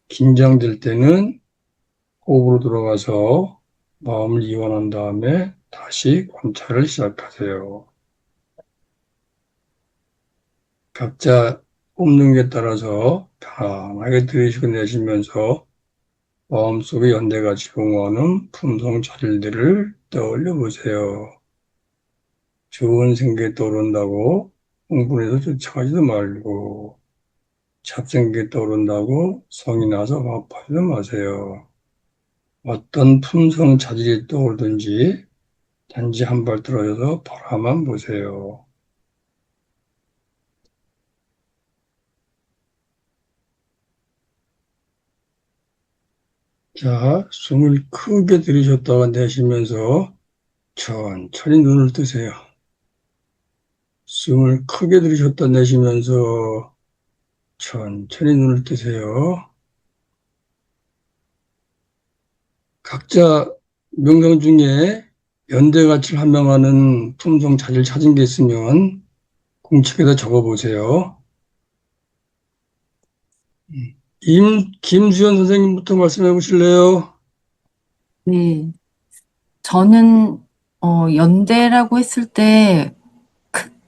긴장될 때는 호흡으로 들어가서 마음을 이완한 다음에 다시 관찰을 시작하세요. 각자 뽑는 게 따라서 편안하게 들이쉬고 내쉬면서 마음속에 연대가 제공하는 품성 자질들을 떠올려 보세요. 좋은 생각이 떠오른다고 흥분해서 쫓아가지도 말고 잡생각이 떠오른다고 성이 나서 억압하지도 마세요. 어떤 품성 자질이 떠오르든지 단지 한 발 떨어져서 바라만 보세요. 자, 숨을 크게 들이셨다가 내쉬면서 천천히 눈을 뜨세요. 숨을 크게 들이셨다 내쉬면서 천천히 눈을 뜨세요. 각자 명상 중에 연대가치를 함양하는 품성 자질 찾은 게 있으면 공책에다 적어보세요. 김수현 선생님부터 말씀해 보실래요? 네. 저는, 연대라고 했을 때,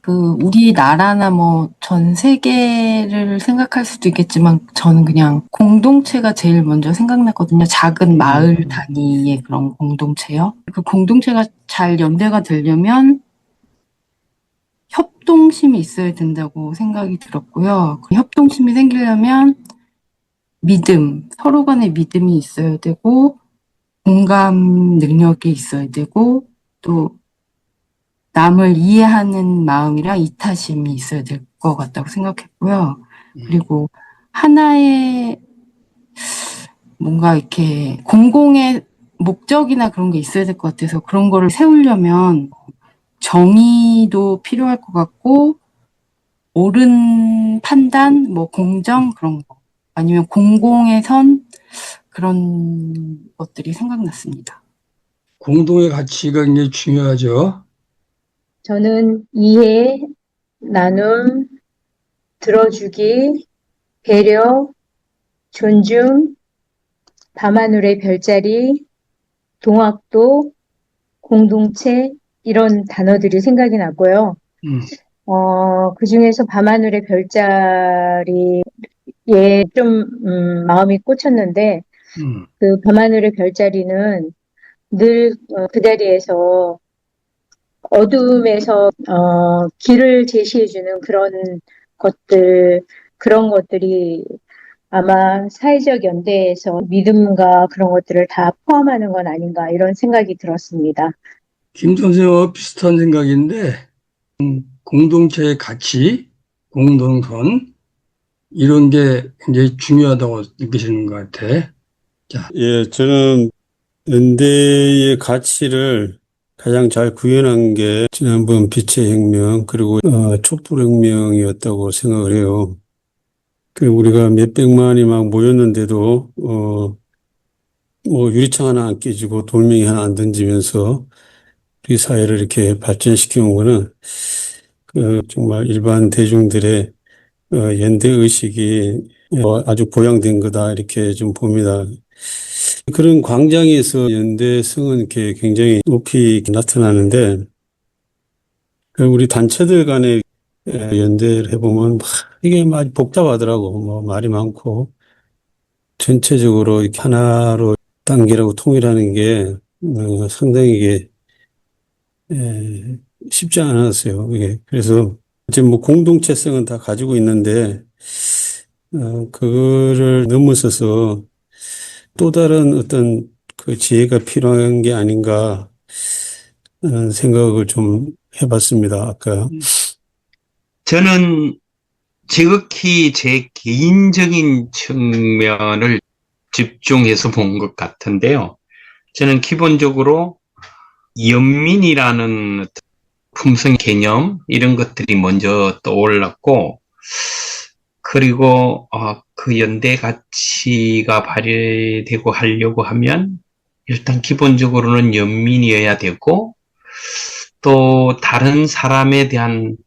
우리나라나 뭐 전 세계를 생각할 수도 있겠지만 저는 그냥 공동체가 제일 먼저 생각났거든요. 작은 마을 단위의 그런 공동체요. 그 공동체가 잘 연대가 되려면 협동심이 있어야 된다고 생각이 들었고요. 그 협동심이 생기려면 믿음, 서로 간의 믿음이 있어야 되고 공감 능력이 있어야 되고 또 남을 이해하는 마음이랑 이타심이 있어야 될 것 같다고 생각했고요. 그리고 하나의 뭔가 이렇게 공공의 목적이나 그런 게 있어야 될 것 같아서 그런 거를 세우려면 정의도 필요할 것 같고 옳은 판단, 뭐 공정 그런 거 아니면 공공의 선 그런 것들이 생각났습니다. 공동의 가치가 굉장히 중요하죠. 저는 이해, 나눔, 들어주기, 배려, 존중, 밤하늘의 별자리, 동학도, 공동체 이런 단어들이 생각이 나고요. 그중에서 밤하늘의 별자리에 좀 마음이 꽂혔는데 그 밤하늘의 별자리는 늘 그 자리에서 어둠에서 길을 제시해주는 그런 것들이 아마 사회적 연대에서 믿음과 그런 것들을 다 포함하는 건 아닌가 이런 생각이 들었습니다. 김 선생님과 비슷한 생각인데, 공동체의 가치, 공동선, 이런 게 굉장히 중요하다고 느끼시는 것 같아. 예, 저는 연대의 가치를 가장 잘 구현한 게 지난번 빛의 혁명 그리고 촛불혁명이었다고 생각을 해요. 그리고 우리가 몇백만이 막 모였는데도 뭐 유리창 하나 안 깨지고 돌멩이 하나 안 던지면서 우리 사회를 이렇게 발전시켜 온 거는 정말 일반 대중들의 연대 의식이 아주 보양된 거다 이렇게 좀 봅니다. 그런 광장에서 연대성은 이렇게 굉장히 높이 나타나는데 우리 단체들 간에 연대를 해보면 이게 막 복잡하더라고. 뭐 말이 많고 전체적으로 이렇게 하나로 단결하고 통일하는 게 상당히 이게 쉽지 않았어요. 이게 그래서 지금 뭐 공동체성은 다 가지고 있는데 그거를 넘어서서 또 다른 어떤 그 지혜가 필요한 게 아닌가 하는 생각을 좀 해봤습니다. 아까. 저는 지극히 제 개인적인 측면을 집중해서 본 것 같은데요. 저는 기본적으로 연민이라는 품성 개념 이런 것들이 먼저 떠올랐고, 그리고 그 연대 가치가 발휘되고 하려고 하면 일단 기본적으로는 연민이어야 되고, 또 다른 사람에 대한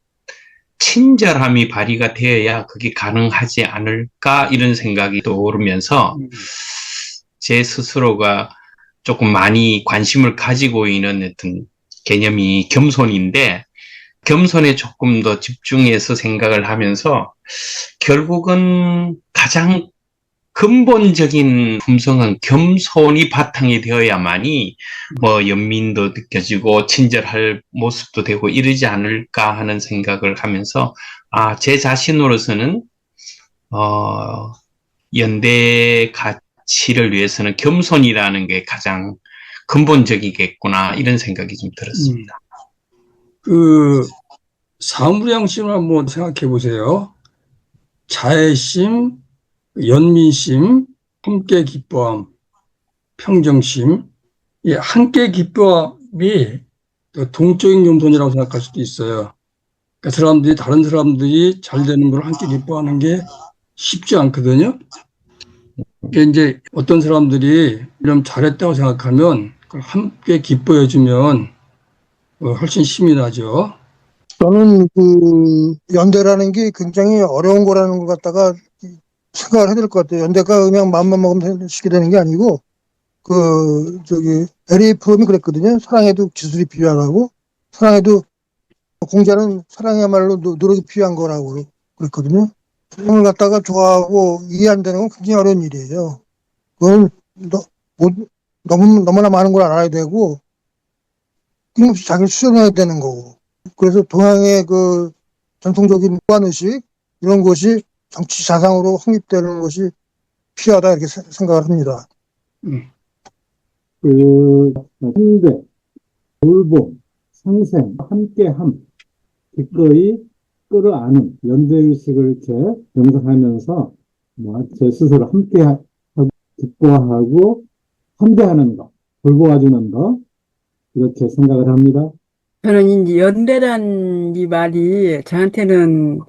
친절함이 발휘가 되어야 그게 가능하지 않을까 이런 생각이 떠오르면서 제 스스로가 조금 많이 관심을 가지고 있는 어떤 개념이 겸손인데, 겸손에 조금 더 집중해서 생각을 하면서 결국은 가장 근본적인 품성은 겸손이 바탕이 되어야만이 뭐 연민도 느껴지고 친절할 모습도 되고 이러지 않을까 하는 생각을 하면서 제 자신으로서는 연대 가치를 위해서는 겸손이라는 게 가장 근본적이겠구나 이런 생각이 좀 들었습니다. 그 사무량심을 한번 생각해 보세요. 자애심, 연민심, 함께 기뻐함, 평정심. 이 함께 기뻐함이 동적인 겸손이라고 생각할 수도 있어요. 그러니까 다른 사람들이 잘 되는 걸 함께 기뻐하는 게 쉽지 않거든요. 그게 이제 어떤 사람들이 좀 잘했다고 생각하면 그걸 함께 기뻐해주면 훨씬 힘이 나죠. 저는 그 연대라는 게 굉장히 어려운 거라는 것 갖다가 생각을 해야 될 것 같아요. 연대가 그냥 마음만 먹으면 쉽게 되는 게 아니고 LA 프롬이 그랬거든요. 사랑에도 기술이 필요하다고. 사랑에도 공자는 사랑이야말로 노력이 필요한 거라고 그랬거든요. 사랑을 갖다가 좋아하고 이해 안 되는 건 굉장히 어려운 일이에요. 그건 너무나 많은 걸 알아야 되고 끊임없이 자기를 수정해야 되는 거고. 그래서 동양의 그 전통적인 무관의식 이런 것이 정치 자상으로 확립되는 것이 필요하다 이렇게 생각을 합니다. hun대, 돌봄, 상생, 함께함, 기꺼이 끌어안은 연대의식을 이렇게 명상하면서 제 스스로 함께하고 기뻐하고 함대하는 것, 돌보아주는 것 이렇게 생각을 합니다. 저는 이제 연대란 이 말이 저한테는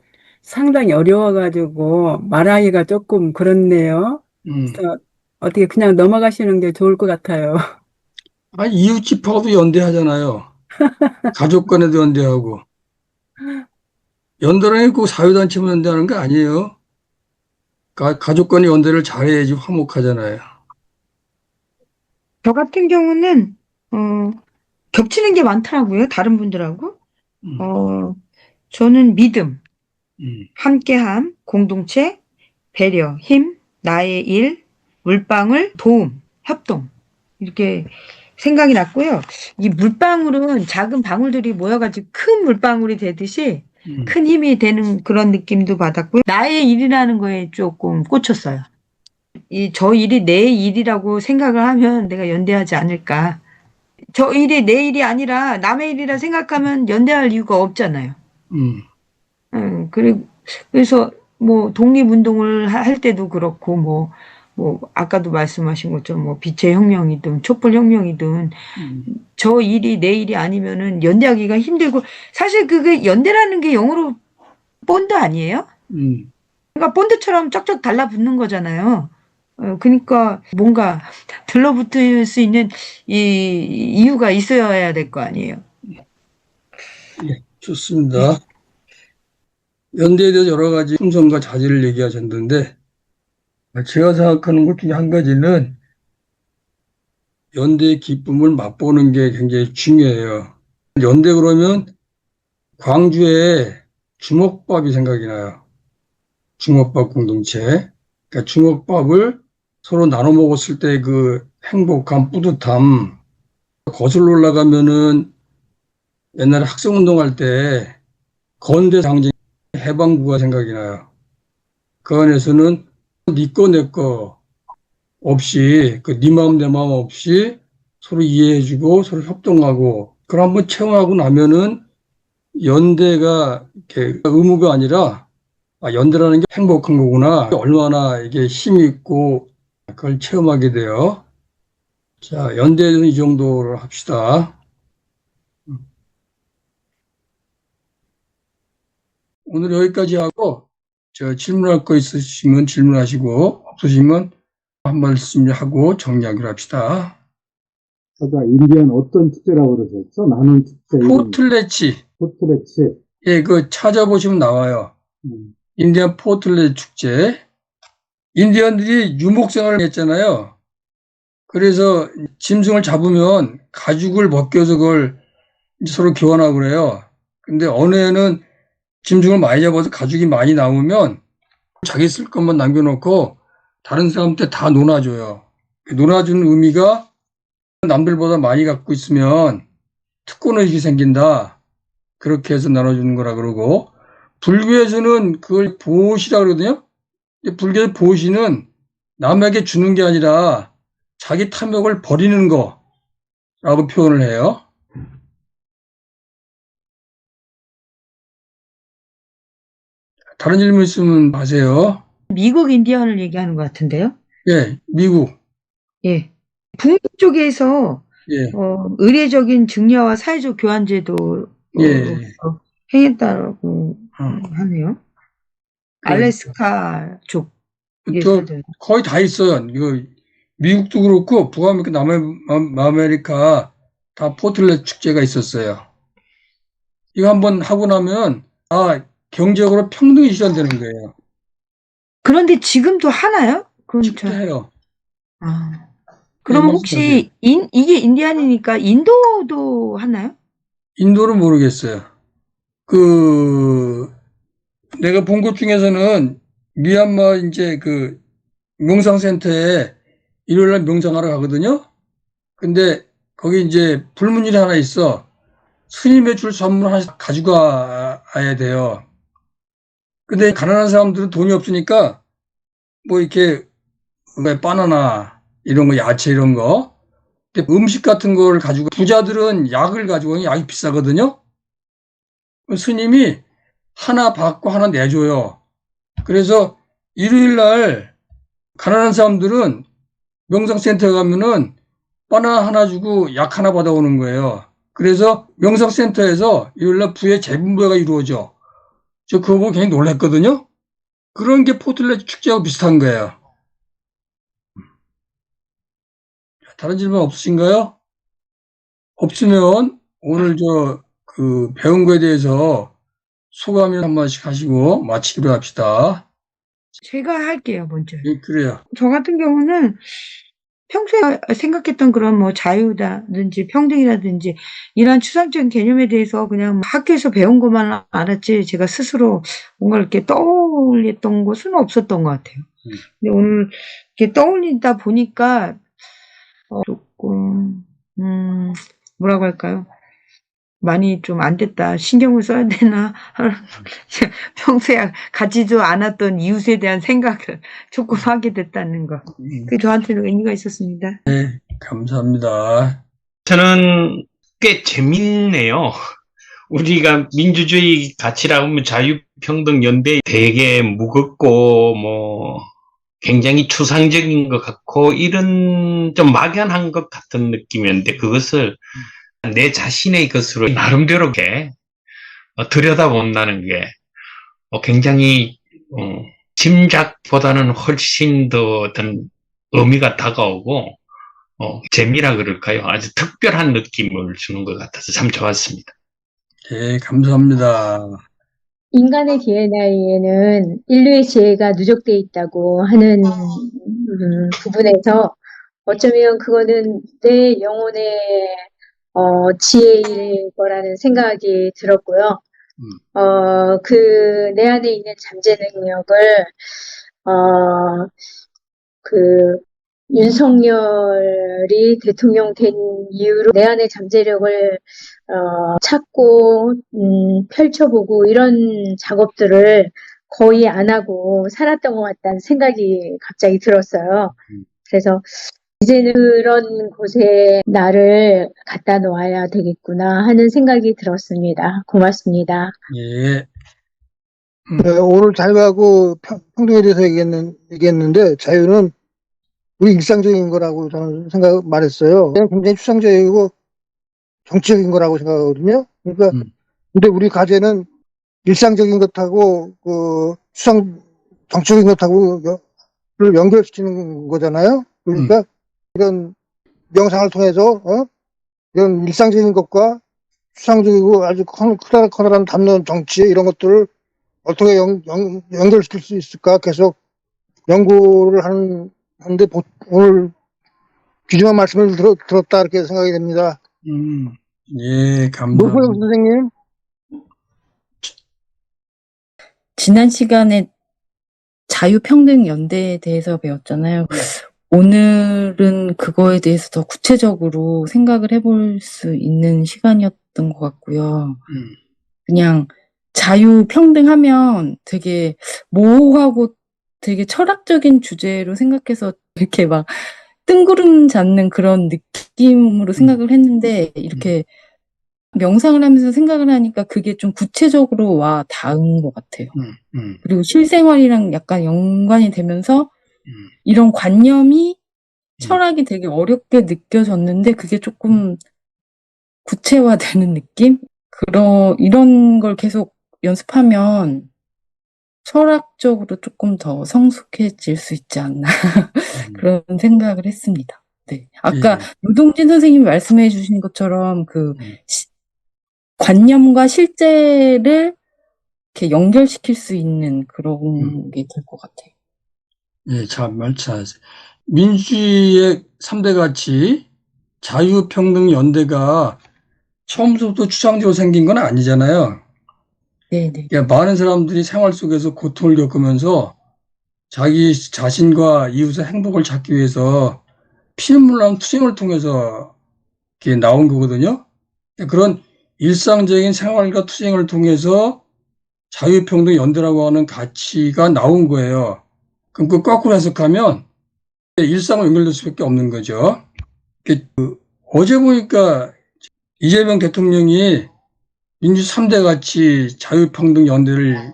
상당히 어려워가지고 말하기가 조금 그렇네요. 그래서 어떻게 그냥 넘어가시는 게 좋을 것 같아요. 이웃집하고도 연대하잖아요. 가족 간에도 연대하고. 연대라는 게 꼭 사회단체만 연대하는 거 아니에요. 가족 간의 연대를 잘해야지 화목하잖아요. 저 같은 경우는 겹치는 게 많더라고요. 다른 분들하고. 저는 믿음, 함께함, 공동체, 배려, 힘, 나의 일, 물방울, 도움, 협동 이렇게 생각이 났고요. 이 물방울은 작은 방울들이 모여가지고 큰 물방울이 되듯이 큰 힘이 되는 그런 느낌도 받았고요. 나의 일이라는 거에 조금 꽂혔어요. 저 일이 내 일이라고 생각을 하면 내가 연대하지 않을까. 저 일이 내 일이 아니라 남의 일이라 생각하면 연대할 이유가 없잖아요. 그래서 뭐 독립운동을 할 때도 그렇고 뭐 아까도 말씀하신 것처럼 뭐 빛의 혁명이든 촛불혁명이든 저 일이 내 일이 아니면은 연대하기가 힘들고 사실 그게 연대라는 게 영어로 본드 아니에요? 그러니까 본드처럼 쩍쩍 달라붙는 거잖아요. 그러니까 뭔가 들러붙을 수 있는 이유가 있어야 될 거 아니에요. 예, 좋습니다. 연대에 대해서 여러 가지 충성과 자질을 얘기하셨는데 제가 생각하는 것 중에 한 가지는 연대의 기쁨을 맛보는 게 굉장히 중요해요. 연대 그러면 광주에 주먹밥이 생각이 나요. 주먹밥 공동체. 그러니까 주먹밥을 서로 나눠 먹었을 때 그 행복감, 뿌듯함. 거슬러 올라가면은 옛날에 학생운동할 때 건대 상징 해방구가 생각이 나요. 그 안에서는 네 거 내 거 없이 네 마음 내 마음 없이 서로 이해해주고 서로 협동하고 그걸 한번 체험하고 나면은 연대가 이렇게 의무가 아니라 연대라는 게 행복한 거구나. 얼마나 이게 힘이 있고 그걸 체험하게 돼요. 자, 연대에서는 이 정도로 합시다. 오늘 여기까지 하고 질문할 거 있으시면 질문하시고 없으시면 한 말씀 하고 정리하기로 합시다. 아까 인디언 어떤 축제라고 그러셨죠? 나는 축제. 포틀레치. 포틀레치. 예, 그 찾아보시면 나와요. 인디언 포틀레치 축제. 인디언들이 유목생활을 했잖아요. 그래서 짐승을 잡으면 가죽을 벗겨서 그걸 서로 교환하고 그래요. 근데 어느 애는 짐승을 많이 잡아서 가죽이 많이 남으면 자기 쓸 것만 남겨놓고 다른 사람한테 다 논아줘요. 논아주는 의미가 남들보다 많이 갖고 있으면 특권의식이 생긴다. 그렇게 해서 나눠주는 거라 그러고 불교에서는 그걸 보시라 그러거든요. 불교의 보시는 남에게 주는 게 아니라 자기 탐욕을 버리는 거라고 표현을 해요. 다른 질문 있으면 하세요. 미국 인디언을 얘기하는 것 같은데요? 예, 미국. 예. 북미 쪽에서 예, 의례적인 증여와 사회적 교환 제도 예. 행했다고 하네요. 알래스카 쪽. 거의 다 있어요. 이거 미국도 그렇고 북아메리카, 남아메리카 다 포틀레 축제가 있었어요. 이거 한번 하고 나면 경제적으로 평등이 실현되는 거예요. 그런데 지금도 하나요? 지금도 해요. 그러면 혹시 이게 인디안이니까 인도도 하나요? 인도는 모르겠어요. 내가 본 것 중에서는 미얀마 이제 명상센터에 일요일날 명상하러 가거든요. 근데 거기 이제 불문율이 하나 있어. 스님의 줄 선물 하나씩 가져가야 돼요. 근데 가난한 사람들은 돈이 없으니까 뭐 이렇게 바나나 이런 거, 야채 이런 거. 근데 음식 같은 걸 가지고 부자들은 약을 가지고 약이 비싸거든요. 스님이 하나 받고 하나 내줘요. 그래서 일요일날 가난한 사람들은 명상센터에 가면은 바나나 하나 주고 약 하나 받아오는 거예요. 그래서 명상센터에서 일요일날 부의 재분배가 이루어져. 저 그거 보고 굉장히 놀랐거든요. 그런 게 포틀레 축제하고 비슷한 거예요. 다른 질문 없으신가요? 없으면 오늘 배운 거에 대해서 소감을 한 마디씩 하시고 마치기로 합시다. 제가 할게요, 먼저. 예, 그래요. 저 같은 경우는 평소에 생각했던 그런 뭐 자유라든지 평등이라든지 이런 추상적인 개념에 대해서 그냥 학교에서 배운 것만 알았지 제가 스스로 뭔가 이렇게 떠올렸던 것은 없었던 것 같아요. 근데 오늘 이렇게 떠올리다 보니까 조금 뭐라고 할까요? 많이 좀 안 됐다. 신경을 써야 되나? 평소에 갖지도 않았던 이웃에 대한 생각을 조금 하게 됐다는 거. 그게 저한테는 의미가 있었습니다. 네, 감사합니다. 저는 꽤 재밌네요. 우리가 민주주의 가치라고 하면 자유평등 연대 되게 무겁고 굉장히 추상적인 것 같고 이런 좀 막연한 것 같은 느낌이었는데 그것을 내 자신의 것으로 나름대로 들여다본다는 게 굉장히 짐작보다는 훨씬 더 어떤 의미가 다가오고 재미라 그럴까요? 아주 특별한 느낌을 주는 것 같아서 참 좋았습니다. 네, 감사합니다. 인간의 DNA에는 인류의 지혜가 누적되어 있다고 하는 부분에서 어쩌면 그거는 내 영혼의 지혜일 거라는 생각이 들었고요. 내 안에 있는 잠재 능력을 윤석열이 대통령 된 이후로 내 안의 잠재력을 찾고 펼쳐보고 이런 작업들을 거의 안 하고 살았던 것 같다는 생각이 갑자기 들었어요. 그래서 이제는 그런 곳에 나를 갖다 놓아야 되겠구나 하는 생각이 들었습니다. 고맙습니다. 예. 네, 오늘 자유하고 평등에 대해서 얘기했는데 자유는 우리 일상적인 거라고 저는 말했어요. 굉장히 추상적이고 정치적인 거라고 생각하거든요. 그러니까 근데 우리 과제는 일상적인 것하고 정치적인 것하고 연결시키는 거잖아요. 그러니까 이런 영상을 통해서 이런 일상적인 것과 추상적이고 아주 커다란 담론 정치 이런 것들을 어떻게 연결시킬 수 있을까 계속 연구를 하는데 오늘 귀중한 말씀을 들었다 이렇게 생각이 됩니다. 예, 감사합니다. 노소영 선생님. 지난 시간에 자유평등연대에 대해서 배웠잖아요. 오늘은 그거에 대해서 더 구체적으로 생각을 해볼 수 있는 시간이었던 것 같고요. 그냥 자유평등하면 되게 모호하고 되게 철학적인 주제로 생각해서 이렇게 막 뜬구름 잡는 그런 느낌으로 생각을 했는데 이렇게 명상을 하면서 생각을 하니까 그게 좀 구체적으로 와 닿은 것 같아요. 그리고 실생활이랑 약간 연관이 되면서 이런 관념이 철학이 되게 어렵게 느껴졌는데 그게 조금 구체화되는 느낌? 이런 걸 계속 연습하면 철학적으로 조금 더 성숙해질 수 있지 않나 그런 생각을 했습니다. 네. 아까 노동진 선생님이 말씀해 주신 것처럼 관념과 실제를 이렇게 연결시킬 수 있는 그런 게 될 것 같아요. 예, 참 말씀하세요. 민주주의의 3대 가치, 자유평등연대가 처음부터 추상적으로 생긴 건 아니잖아요. 네네. 그러니까 많은 사람들이 생활 속에서 고통을 겪으면서 자기 자신과 이웃의 행복을 찾기 위해서 피눈물 나는 투쟁을 통해서 이렇게 나온 거거든요. 그런 일상적인 생활과 투쟁을 통해서 자유평등연대라고 하는 가치가 나온 거예요. 그럼 그 거꾸로 해석하면 일상과 연결될 수밖에 없는 거죠. 어제 보니까 이재명 대통령이 민주 3대 가치 자유평등연대를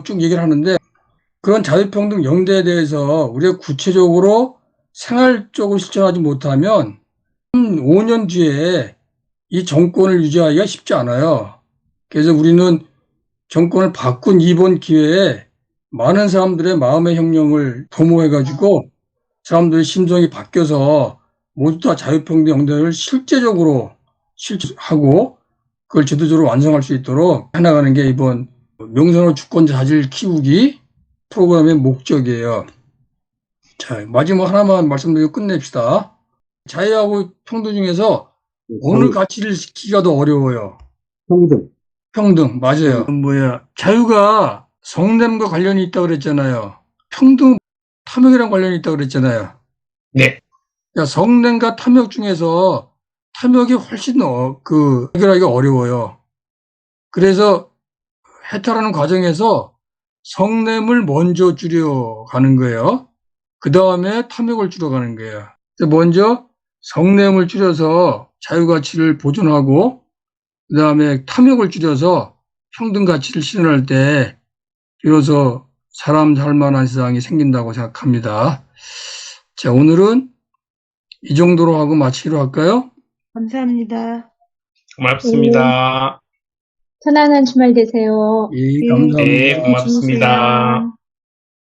쭉 얘기를 하는데 그런 자유평등연대에 대해서 우리가 구체적으로 생활적으로 실천하지 못하면 5년 뒤에 이 정권을 유지하기가 쉽지 않아요. 그래서 우리는 정권을 바꾼 이번 기회에 많은 사람들의 마음의 혁명을 도모해가지고 사람들의 심정이 바뀌어서 모두 다 자유평등연대를 실제적으로 실천하고 그걸 제도적으로 완성할 수 있도록 해나가는 게 이번 명성의 주권 자질 키우기 프로그램의 목적이에요. 자, 마지막 하나만 말씀드리고 끝냅시다. 자유하고 평등 중에서 어느 가치를 지키기가 더 어려워요? 평등, 맞아요. 자유가 성냄과 관련이 있다고 그랬잖아요. 평등 탐욕이랑 관련이 있다고 그랬잖아요. 네. 그러니까 성냄과 탐욕 중에서 탐욕이 훨씬 해결하기가 어려워요. 그래서 해탈하는 과정에서 성냄을 먼저 줄여가는 거예요. 그 다음에 탐욕을 줄여가는 거예요. 먼저 성냄을 줄여서 자유가치를 보존하고, 그 다음에 탐욕을 줄여서 평등가치를 실현할 때 비로소 사람 살만한 세상이 생긴다고 생각합니다. 자, 오늘은 이 정도로 하고 마치기로 할까요? 감사합니다. 고맙습니다. 편안한 주말 되세요. 예, 감사합니다. 네, 고맙습니다. 주무세요.